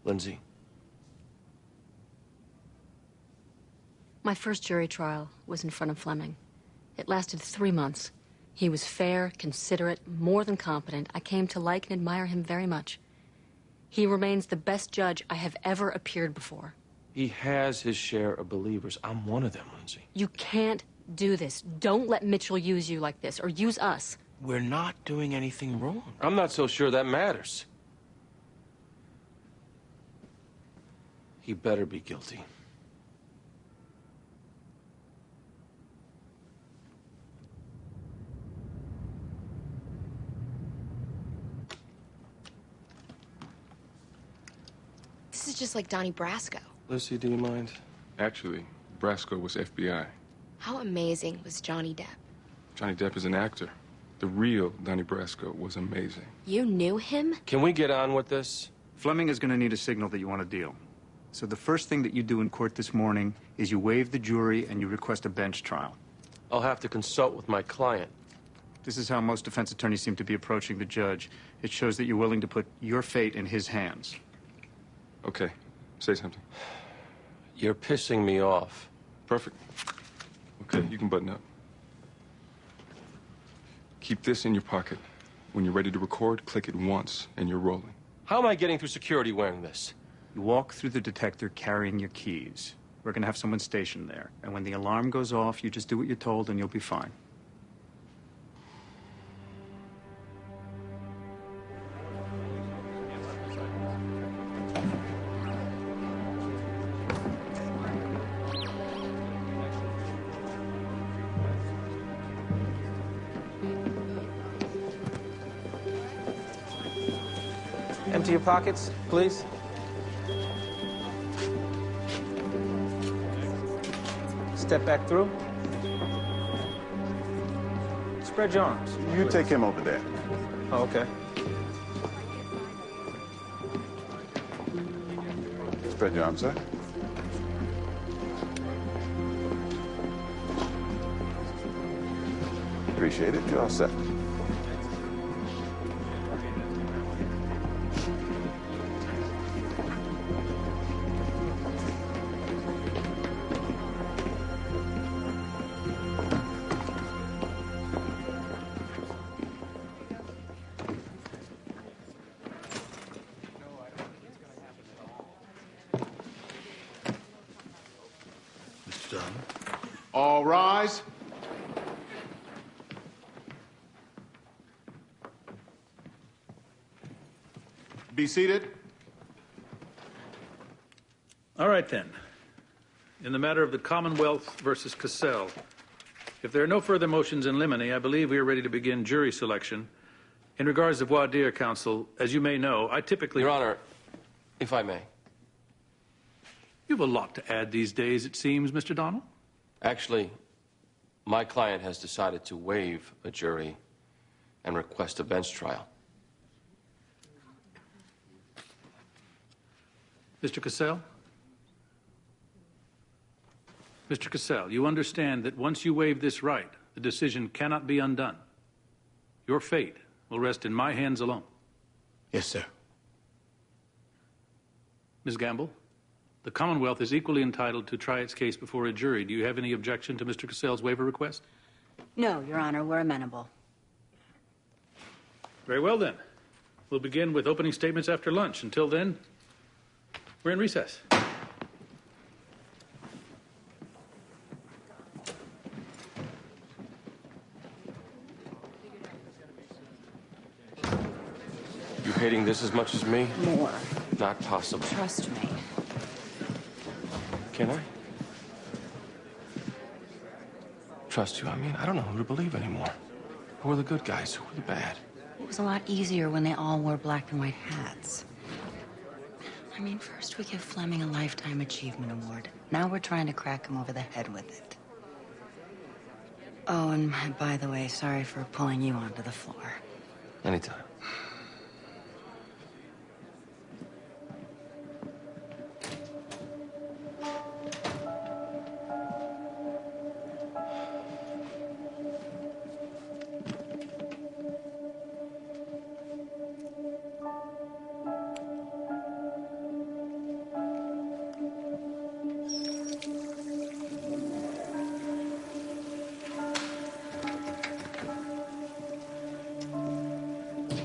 Lindsay. My first jury trial was in front of Fleming. It lasted 3 months. He was fair, considerate, more than competent. I came to like and admire him very much. He remains the best judge I have ever appeared before. He has his share of believers. I'm one of them, Lindsay. You can't do this. Don't let Mitchell use you like this, or use us. We're not doing anything wrong. I'm not so sure that matters. He better be guilty. This is just like Donnie Brasco. Lucy, do you mind? Actually, Brasco was FBI. How amazing was Johnny Depp? Johnny Depp is an actor. The real Donnie Brasco was amazing. You knew him? Can we get on with this? Fleming is going to need a signal that you want to deal. So the first thing that you do in court this morning is you waive the jury and you request a bench trial. I'll have to consult with my client. This is how most defense attorneys seem to be approaching the judge. It shows that you're willing to put your fate in his hands. Okay, say something. You're pissing me off. Perfect. Okay, you can button up. Keep this in your pocket. When you're ready to record, click it once, and you're rolling. How am I getting through security wearing this? You walk through the detector carrying your keys. We're going to have someone stationed there. And when the alarm goes off, you just do what you're told and you'll be fine. Empty your pockets, please. Step back through. Spread your arms. You take him over there. Oh, okay. Spread your arms, sir. Appreciate it. You're all set. done. All rise. Be seated. All right, then. In the matter of the Commonwealth versus Cassell, if there are no further motions in limine, I believe we are ready to begin jury selection. In regards to voir dire, counsel, as you may know, I typically... Your Honor, if I may. You have a lot to add these days, it seems, Mr. Donnell. Actually, my client has decided to waive a jury and request a bench trial. Mr. Cassell? Mr. Cassell, you understand that once you waive this right, the decision cannot be undone. Your fate will rest in my hands alone. Yes, sir. Ms. Gamble, the Commonwealth is equally entitled to try its case before a jury. Do you have any objection to Mr. Cassell's waiver request? No, Your Honor, we're amenable. Very well, then. We'll begin with opening statements after lunch. Until then, we're in recess. You hating this as much as me? More. Not possible. Trust me. Can I? Trust you? I mean, I don't know who to believe anymore. Who are the good guys? Who are the bad? It was a lot easier when they all wore black and white hats. I mean, first we give Fleming a Lifetime Achievement Award. Now we're trying to crack him over the head with it. Oh, and by the way, sorry for pulling you onto the floor. Anytime.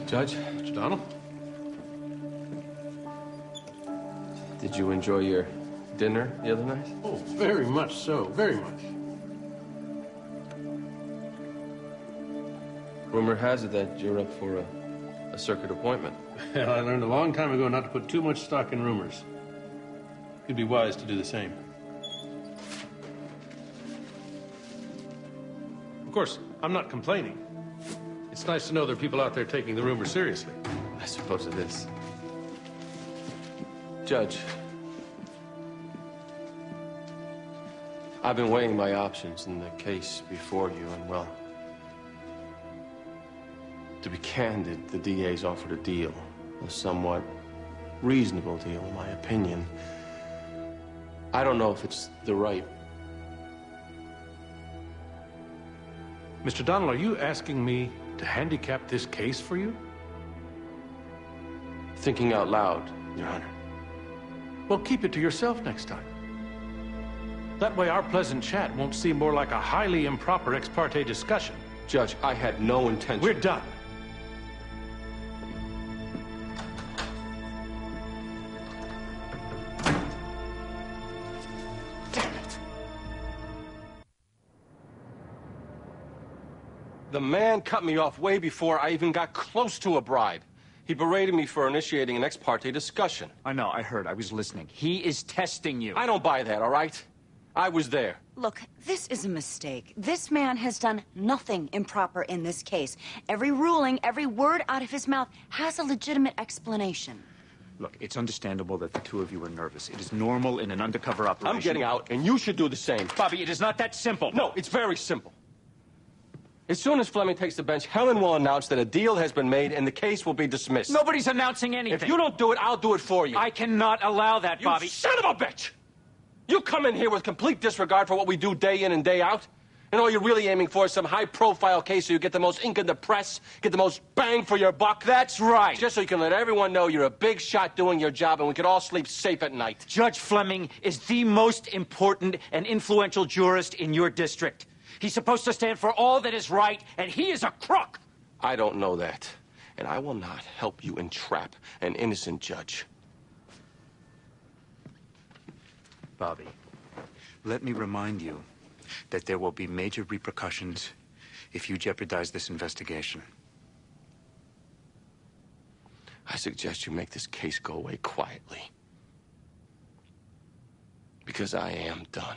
Judge? Mr. Donnell? Did you enjoy your dinner the other night? Oh, very much so. Very much. Rumor has it that you're up for a circuit appointment. Well, I learned a long time ago not to put too much stock in rumors. You'd be wise to do the same. Of course, I'm not complaining. It's nice to know there are people out there taking the rumor seriously. I suppose it is. Judge, I've been weighing my options in the case before you, and well, to be candid, the DA's offered a deal, a somewhat reasonable deal, in my opinion. I don't know if it's the right. Mr. Donnell, are you asking me to handicap this case for you? Thinking out loud, Your Honor. Well, keep it to yourself next time. That way our pleasant chat won't seem more like a highly improper ex parte discussion. Judge, I had no intention. We're done. The man cut me off way before I even got close to a bribe. He berated me for initiating an ex parte discussion. I know, I heard. I was listening. He is testing you. I don't buy that, all right? I was there. Look, this is a mistake. This man has done nothing improper in this case. Every ruling, every word out of his mouth has a legitimate explanation. Look, it's understandable that the two of you are nervous. It is normal in an undercover operation. I'm getting out, and you should do the same. Bobby, it is not that simple. No, it's very simple. As soon as Fleming takes the bench, Helen will announce that a deal has been made and the case will be dismissed. Nobody's announcing anything. If you don't do it, I'll do it for you. I cannot allow that, Bobby. You son of a bitch! You come in here with complete disregard for what we do day in and day out, and all you're really aiming for is some high-profile case so you get the most ink in the press, get the most bang for your buck. That's right. Just so you can let everyone know you're a big shot doing your job and we can all sleep safe at night. Judge Fleming is the most important and influential jurist in your district. He's supposed to stand for all that is right, and he is a crook. I don't know that, and I will not help you entrap an innocent judge. Bobby, Let me remind you that there will be major repercussions if you jeopardize this investigation. I suggest you make this case go away quietly. Because I am done.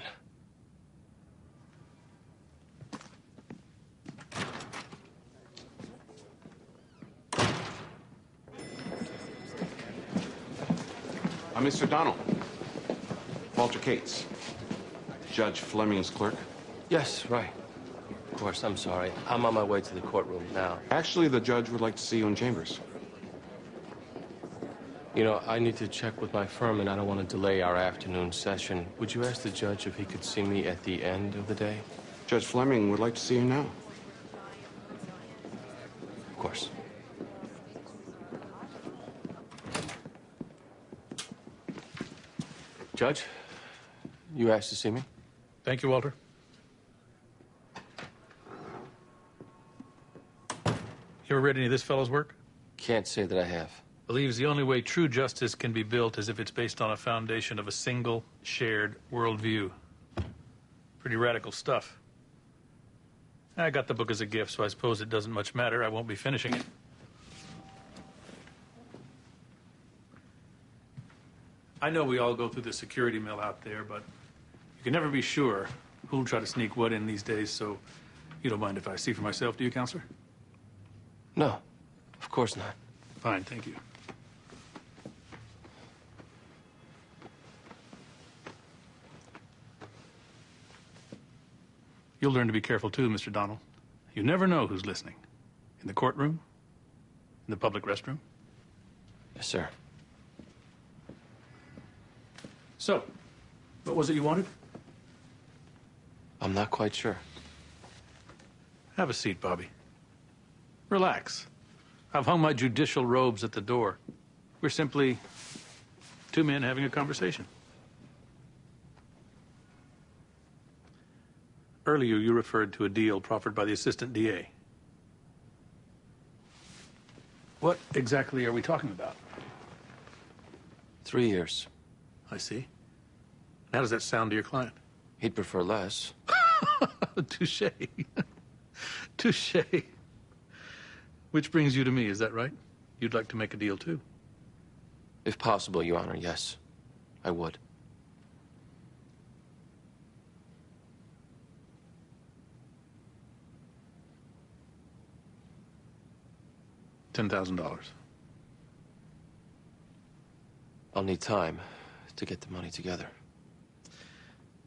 I'm Mr. Donald. Walter Cates. Judge Fleming's clerk. Yes, right. Of course, I'm sorry. I'm on my way to the courtroom now. Actually, the judge would like to see you in chambers. You know, I need to check with my firm, and I don't want to delay our afternoon session. Would you ask the judge if he could see me at the end of the day? Judge Fleming would like to see you now. Of course. Judge, you asked to see me? Thank you, Walter. You ever read any of this fellow's work? Can't say that I have. Believes the only way true justice can be built is if it's based on a foundation of a single, shared worldview. Pretty radical stuff. I got the book as a gift, so I suppose it doesn't much matter. I won't be finishing it. I know we all go through the security mill out there, but you can never be sure who'll try to sneak what in these days, so you don't mind if I see for myself, do you, Counselor? No, of course not. Fine, thank you. You'll learn to be careful too, Mr. Donald. You never know who's listening. In the courtroom, in the public restroom. Yes, sir. So, what was it you wanted? I'm not quite sure. Have a seat, Bobby. Relax. I've hung my judicial robes at the door. We're simply two men having a conversation. Earlier, you referred to a deal proffered by the assistant DA. What exactly are we talking about? 3 years. I see. How does that sound to your client? He'd prefer less. Touche. Touche. Which brings you to me, is that right? You'd like to make a deal, too? If possible, Your Honor, yes. I would. $10,000. I'll need time to get the money together.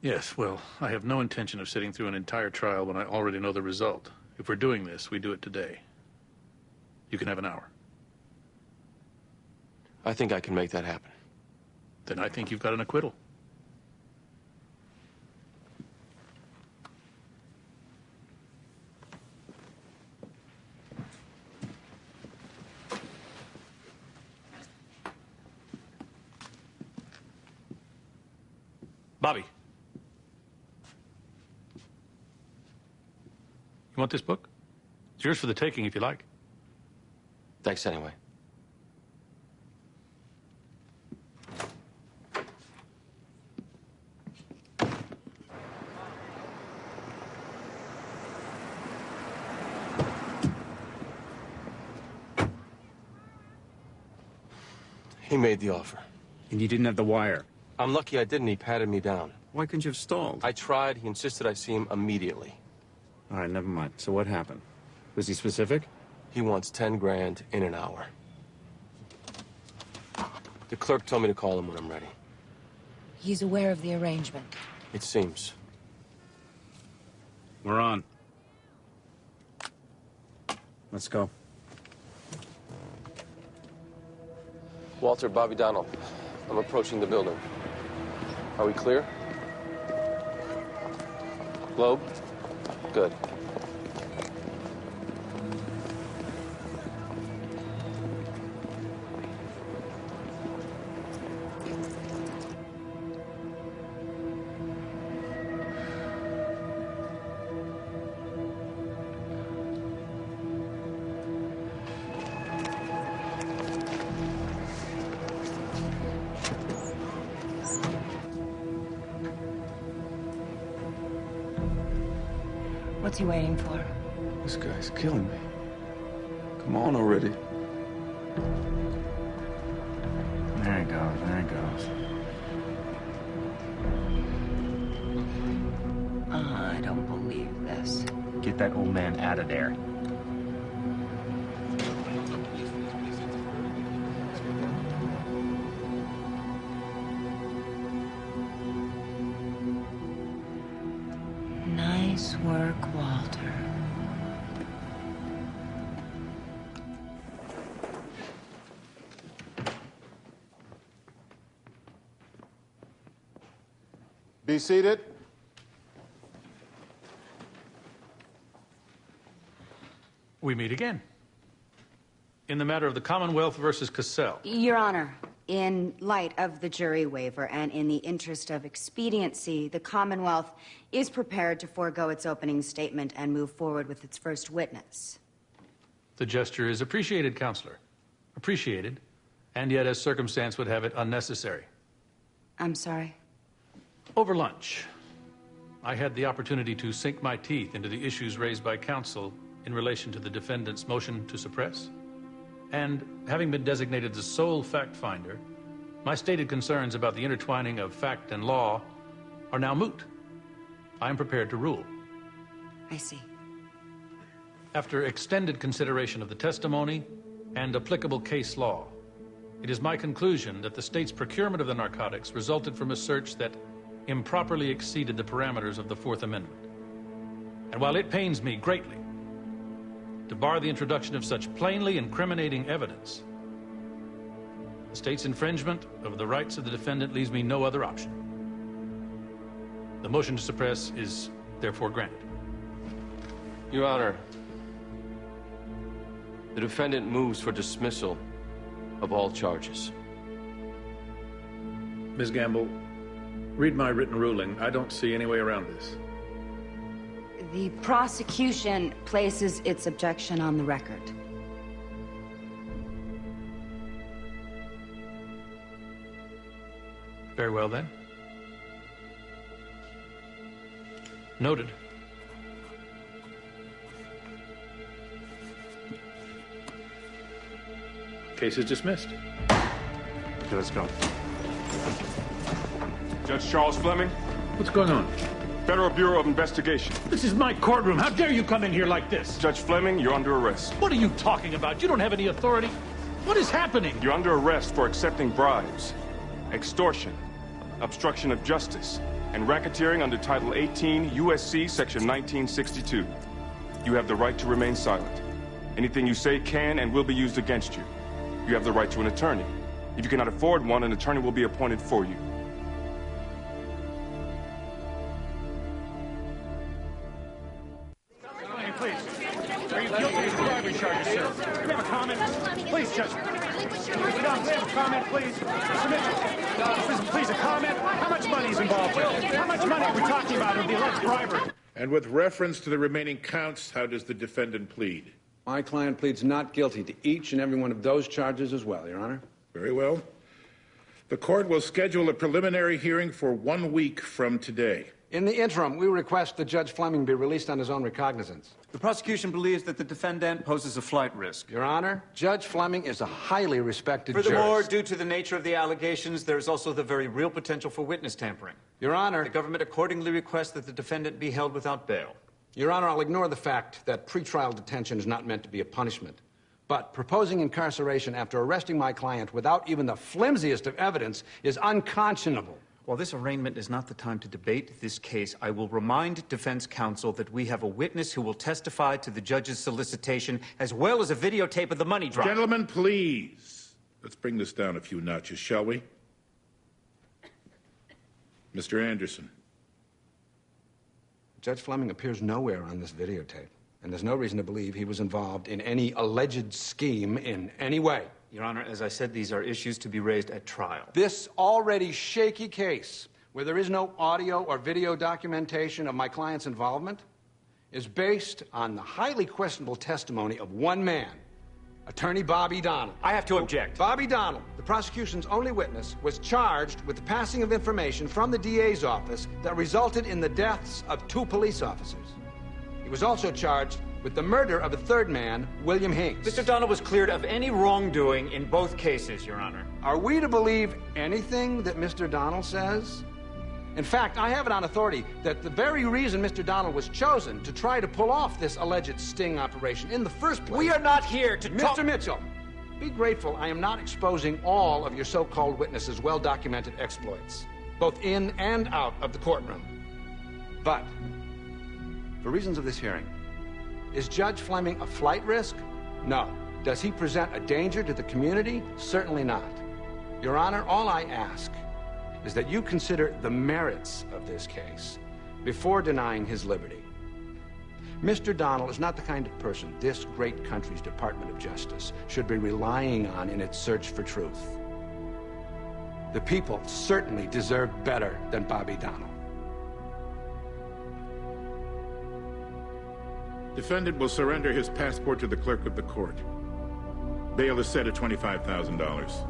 Yes, well, I have no intention of sitting through an entire trial when I already know the result. If we're doing this, we do it today. You can have an hour. I think I can make that happen. Then I think you've got an acquittal. Bobby. You want this book? It's yours for the taking if you like. Thanks anyway. He made the offer. And you didn't have the wire? I'm lucky I didn't. He patted me down. Why couldn't you have stalled? I tried. He insisted I see him immediately. All right, never mind. So what happened? Was he specific? He wants 10 grand in an hour. The clerk told me to call him when I'm ready. He's aware of the arrangement. It seems. We're on. Let's go. Walter, Bobby Donald. I'm approaching the building. Are we clear? Globe? Good. What's he waiting for? This guy's killing me. Come on already. There he goes, there he goes. I don't believe this. Get that old man out of there. Nice work, Walter. Be seated. We meet again. In the matter of the Commonwealth versus Cassell. Your Honor, in light of the jury waiver and in the interest of expediency, the Commonwealth is prepared to forego its opening statement and move forward with its first witness. The gesture is appreciated, Counselor. Appreciated, and yet, as circumstance would have it, unnecessary. I'm sorry. Over lunch, I had the opportunity to sink my teeth into the issues raised by counsel in relation to the defendant's motion to suppress. And having been designated the sole fact finder, my stated concerns about the intertwining of fact and law are now moot. I am prepared to rule. I see. After extended consideration of the testimony and applicable case law, it is my conclusion that the state's procurement of the narcotics resulted from a search that improperly exceeded the parameters of the Fourth Amendment. And while it pains me greatly to bar the introduction of such plainly incriminating evidence, the state's infringement of the rights of the defendant leaves me no other option. The motion to suppress is therefore granted. Your Honor, the defendant moves for dismissal of all charges. Ms. Gamble, read my written ruling. I don't see any way around this. The prosecution places its objection on the record. Very well, then. Noted. Case is dismissed. Okay, let's go. Judge Charles Fleming, What's going on? Federal Bureau of Investigation. This is my courtroom. How dare you come in here like this? Judge Fleming, you're under arrest. What are you talking about? You don't have any authority. What is happening? You're under arrest for accepting bribes, extortion, obstruction of justice, and racketeering under Title 18 U.S.C. Section 1962. You have the right to remain silent. Anything you say can and will be used against you. You have the right to an attorney. If you cannot afford one, an attorney will be appointed for you. Please. Are you guilty of bribery charges, sir? Do we have a comment? Please, Judge. We have a comment, please. Please, a comment. How much money is involved here? How much money are we talking about in the alleged bribery? And with reference to the remaining counts, how does the defendant plead? My client pleads not guilty to each and every one of those charges as well, Your Honor. Very well. The court will schedule a preliminary hearing for 1 week from today. In the interim, we request that Judge Fleming be released on his own recognizance. The prosecution believes that the defendant poses a flight risk. Your Honor, Judge Fleming is a highly respected Furthermore, jurist. due to the nature of the allegations, there is also the very real potential for witness tampering. Your Honor... The government accordingly requests that the defendant be held without bail. Your Honor, I'll ignore the fact that pretrial detention is not meant to be a punishment. But proposing incarceration after arresting my client without even the flimsiest of evidence is unconscionable. While this arraignment is not the time to debate this case, I will remind defense counsel that we have a witness who will testify to the judge's solicitation, as well as a videotape of the money drop. Gentlemen, please. Let's bring this down a few notches, shall we? Mr. Anderson. Judge Fleming appears nowhere on this videotape, and there's no reason to believe he was involved in any alleged scheme in any way. Your Honor, as I said, these are issues to be raised at trial. This already shaky case, where there is no audio or video documentation of my client's involvement, is based on the highly questionable testimony of one man, Attorney Bobby Donald. I have to object. Bobby Donald, the prosecution's only witness, was charged with the passing of information from the DA's office that resulted in the deaths of 2 police officers. He He was also charged with the murder of a third man, William Hinks. Mr. Donald was cleared of any wrongdoing in both cases, Your Honor. Are we to believe anything that Mr. Donald says? In fact, I have it on authority that the very reason Mr. Donald was chosen to try to pull off this alleged sting operation in the first place... We are not here to talk... Mr. Mitchell, be grateful I am not exposing all of your so-called witnesses' well-documented exploits, both in and out of the courtroom. But, for reasons of this hearing, is Judge Fleming a flight risk? No. Does he present a danger to the community? Certainly not. Your Honor, all I ask is that you consider the merits of this case before denying his liberty. Mr. Donald is not the kind of person this great country's Department of Justice should be relying on in its search for truth. The people certainly deserve better than Bobby Donald. Defendant will surrender his passport to the clerk of the court. Bail is set at $25,000.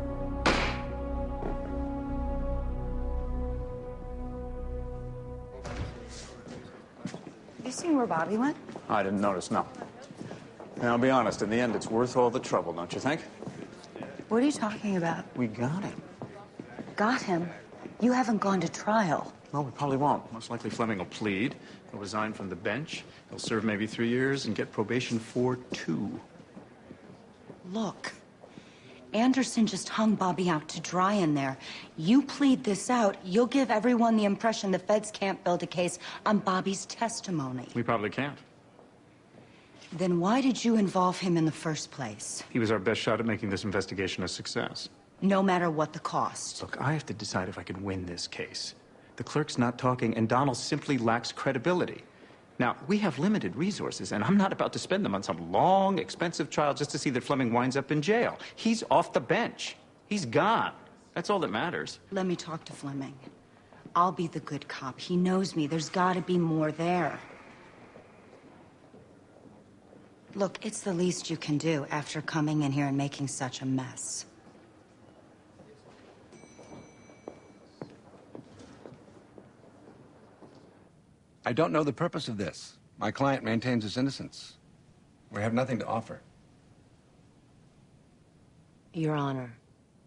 You seen where Bobby went? I didn't notice, no. Now, I'll be honest, in the end, it's worth all the trouble, don't you think? What are you talking about? We got him. Got him? You haven't gone to trial. Well, we probably won't. Most likely Fleming will plead. He'll resign from the bench. He'll serve maybe 3 years and get probation for 2. Look, Anderson just hung Bobby out to dry in there. You plead this out, you'll give everyone the impression the feds can't build a case on Bobby's testimony. We probably can't. Then why did you involve him in the first place? He was our best shot at making this investigation a success. No matter what the cost. Look, I have to decide if I can win this case. The clerk's not talking, and Donald simply lacks credibility. Now, we have limited resources, and I'm not about to spend them on some long, expensive trial just to see that Fleming winds up in jail. He's off the bench. He's gone. That's all that matters. Let me talk to Fleming. I'll be the good cop. He knows me. There's gotta be more there. Look, it's the least you can do after coming in here and making such a mess. I don't know the purpose of this. My client maintains his innocence. We have nothing to offer. Your Honor,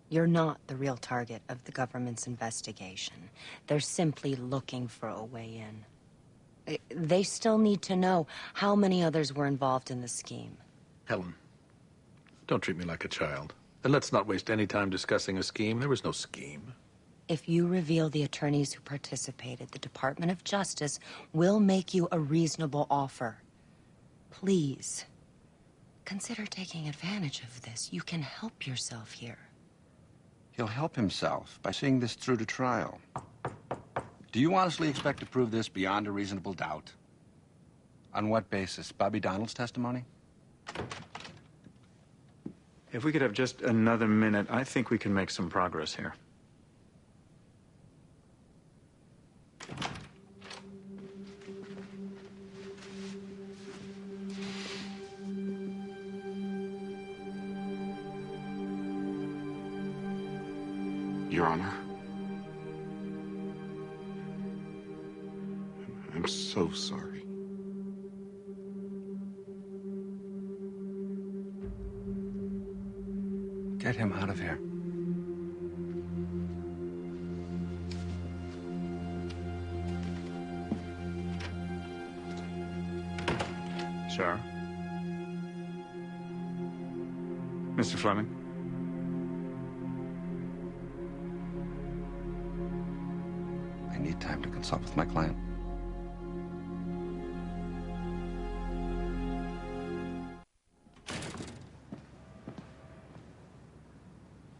you're not the real target of the government's investigation. They're simply looking for a way in. They still need to know how many others were involved in the scheme. Helen, don't treat me like a child. And let's not waste any time discussing a scheme. There was no scheme. If you reveal the attorneys who participated, the Department of Justice will make you a reasonable offer. Please, consider taking advantage of this. You can help yourself here. He'll help himself by seeing this through to trial. Do you honestly expect to prove this beyond a reasonable doubt? On what basis? Bobby Donald's testimony? If we could have just another minute, I think we can make some progress here. Your Honor, I'm so sorry. Get him out of here. Sure. Mr. Fleming? I need time to consult with my client.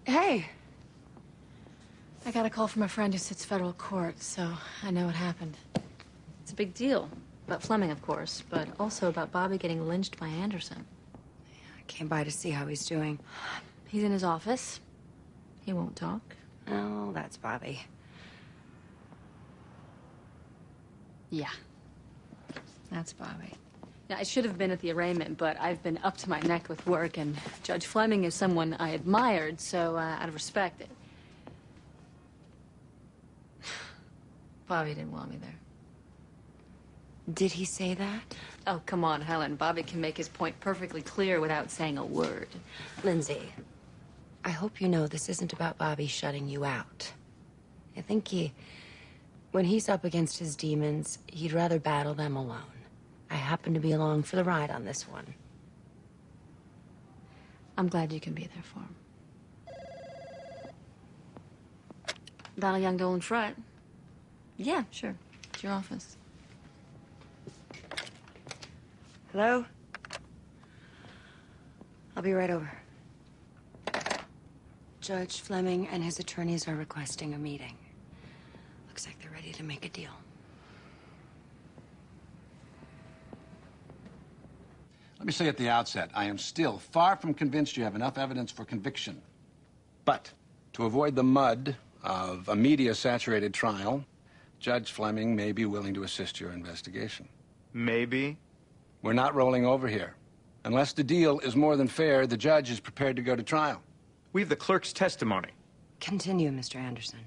Hey. I got a call from a friend who sits federal court, so I know what happened. It's a big deal. About Fleming, of course, but also about Bobby getting lynched by Anderson. I came by to see how he's doing. He's in his office. He won't talk. Oh, that's Bobby. Yeah. That's Bobby. Now, I should have been at the arraignment, but I've been up to my neck with work, and Judge Fleming is someone I admired, so out of respect, Bobby didn't want me there. Did he say that? Oh, come on, Helen. Bobby can make his point perfectly clear without saying a word. Lindsay, I hope you know this isn't about Bobby shutting you out. I think when he's up against his demons, he'd rather battle them alone. I happen to be along for the ride on this one. I'm glad you can be there for him. Donald Young, Dolan Front. Yeah, sure. It's your office. Hello? I'll be right over. Judge Fleming and his attorneys are requesting a meeting. Looks like they're ready to make a deal. Let me say at the outset, I am still far from convinced you have enough evidence for conviction. But to avoid the mud of a media-saturated trial, Judge Fleming may be willing to assist your investigation. Maybe? We're not rolling over here. Unless the deal is more than fair, the judge is prepared to go to trial. We have the clerk's testimony. Continue, Mr. Anderson.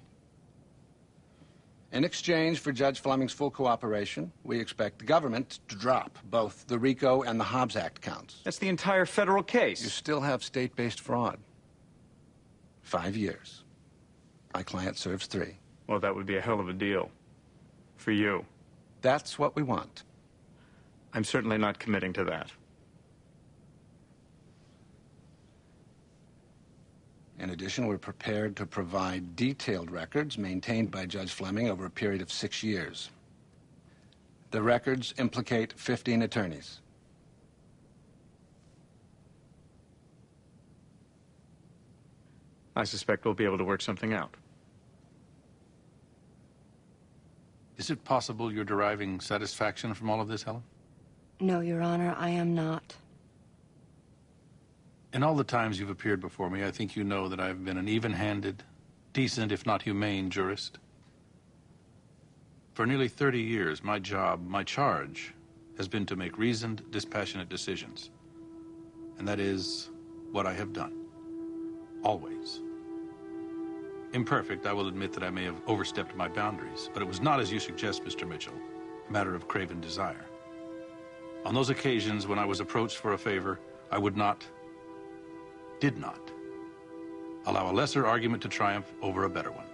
In exchange for Judge Fleming's full cooperation, we expect the government to drop both the RICO and the Hobbs Act counts. That's the entire federal case. You still have state-based fraud. 5 years. My client serves 3. Well, that would be a hell of a deal. For you. That's what we want. I'm certainly not committing to that. In addition, we're prepared to provide detailed records maintained by Judge Fleming over a period of 6 years. The records implicate 15 attorneys. I suspect we'll be able to work something out. Is it possible you're deriving satisfaction from all of this, Helen? No, Your Honor, I am not. In all the times you've appeared before me, I think you know that I've been an even-handed, decent, if not humane, jurist. For nearly 30 years, my job, my charge, has been to make reasoned, dispassionate decisions. And that is what I have done. Always. Imperfect, I will admit that I may have overstepped my boundaries, but it was not, as you suggest, Mr. Mitchell, a matter of craven desire. On those occasions when I was approached for a favor, I did not allow a lesser argument to triumph over a better one.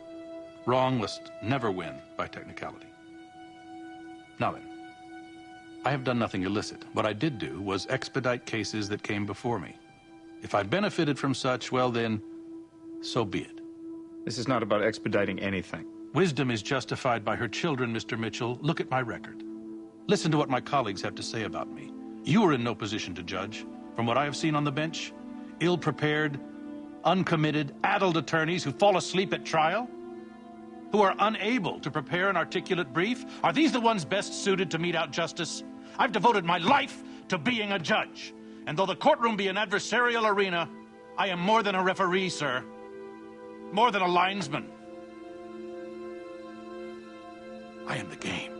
Wrong must never win by technicality. Now then, I have done nothing illicit. What I did do was expedite cases that came before me. If I benefited from such, well then, so be it. This is not about expediting anything. Wisdom is justified by her children, Mr. Mitchell. Look at my record. Listen to what my colleagues have to say about me. You are in no position to judge. From what I have seen on the bench, ill-prepared, uncommitted, addled attorneys who fall asleep at trial, who are unable to prepare an articulate brief. Are these the ones best suited to mete out justice? I've devoted my life to being a judge. And though the courtroom be an adversarial arena, I am more than a referee, sir. More than a linesman. I am the game.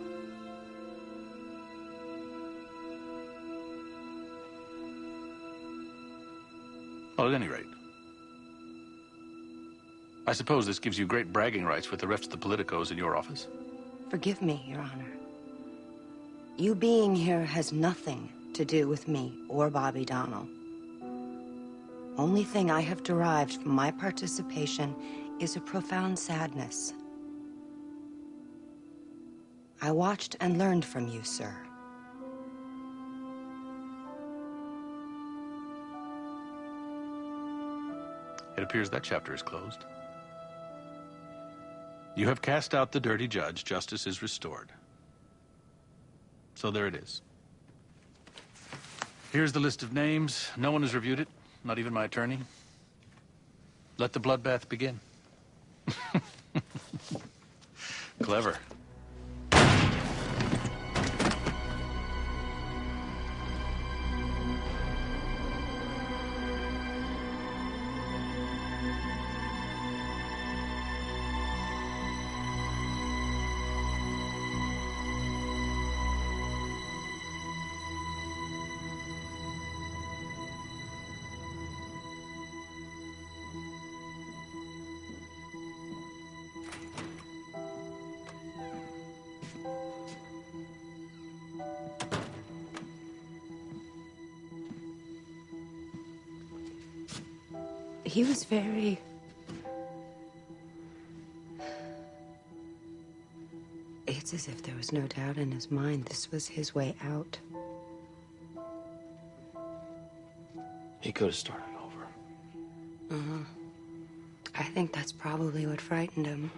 Well, at any rate, I suppose this gives you great bragging rights with the rest of the politicos in your office. Forgive me, Your Honor. You being here has nothing to do with me or Bobby Donnell. Only thing I have derived from my participation is a profound sadness. I watched and learned from you, sir. It appears that chapter is closed. You have cast out the dirty judge. Justice is restored. So there it is. Here's the list of names. No one has reviewed it, not even my attorney. Let the bloodbath begin. Clever. He was very... It's as if there was no doubt in his mind this was his way out. He could have started over. Uh-huh. I think that's probably what frightened him.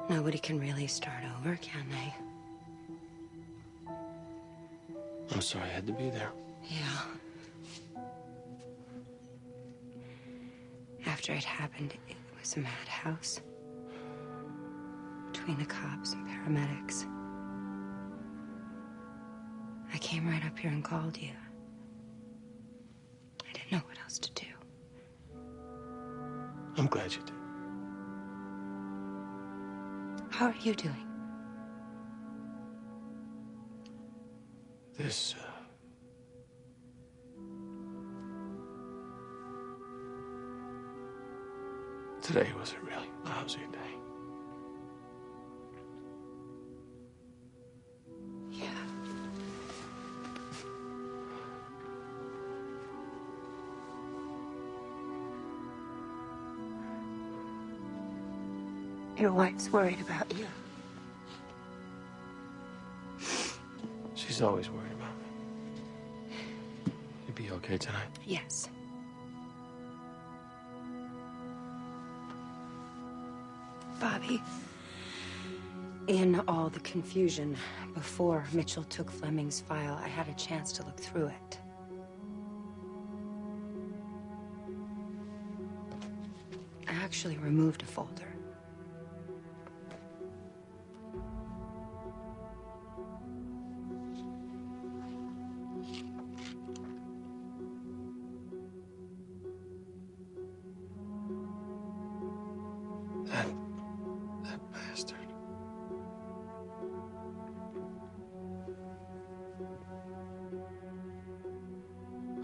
Nobody can really start over, can they? I'm sorry I had to be there. Yeah. After it happened, it was a madhouse. Between the cops and paramedics. I came right up here and called you. I didn't know what else to do. I'm glad you did. How are you doing? This, today was a really lousy day. Yeah. Your wife's worried about you. She's always worried about me. You be okay tonight? Yes. Bobby, in all the confusion before Mitchell took Fleming's file, I had a chance to look through it. I actually removed a folder. That bastard.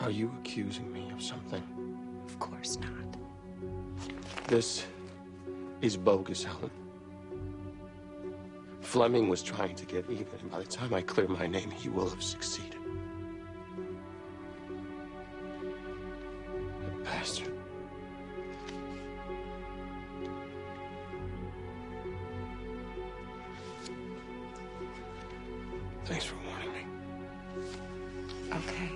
Are you accusing me of something? Of course not. This is bogus, Helen. Fleming was trying to get even, and by the time I clear my name, he will have succeeded. That bastard. Thanks for warning me. Okay.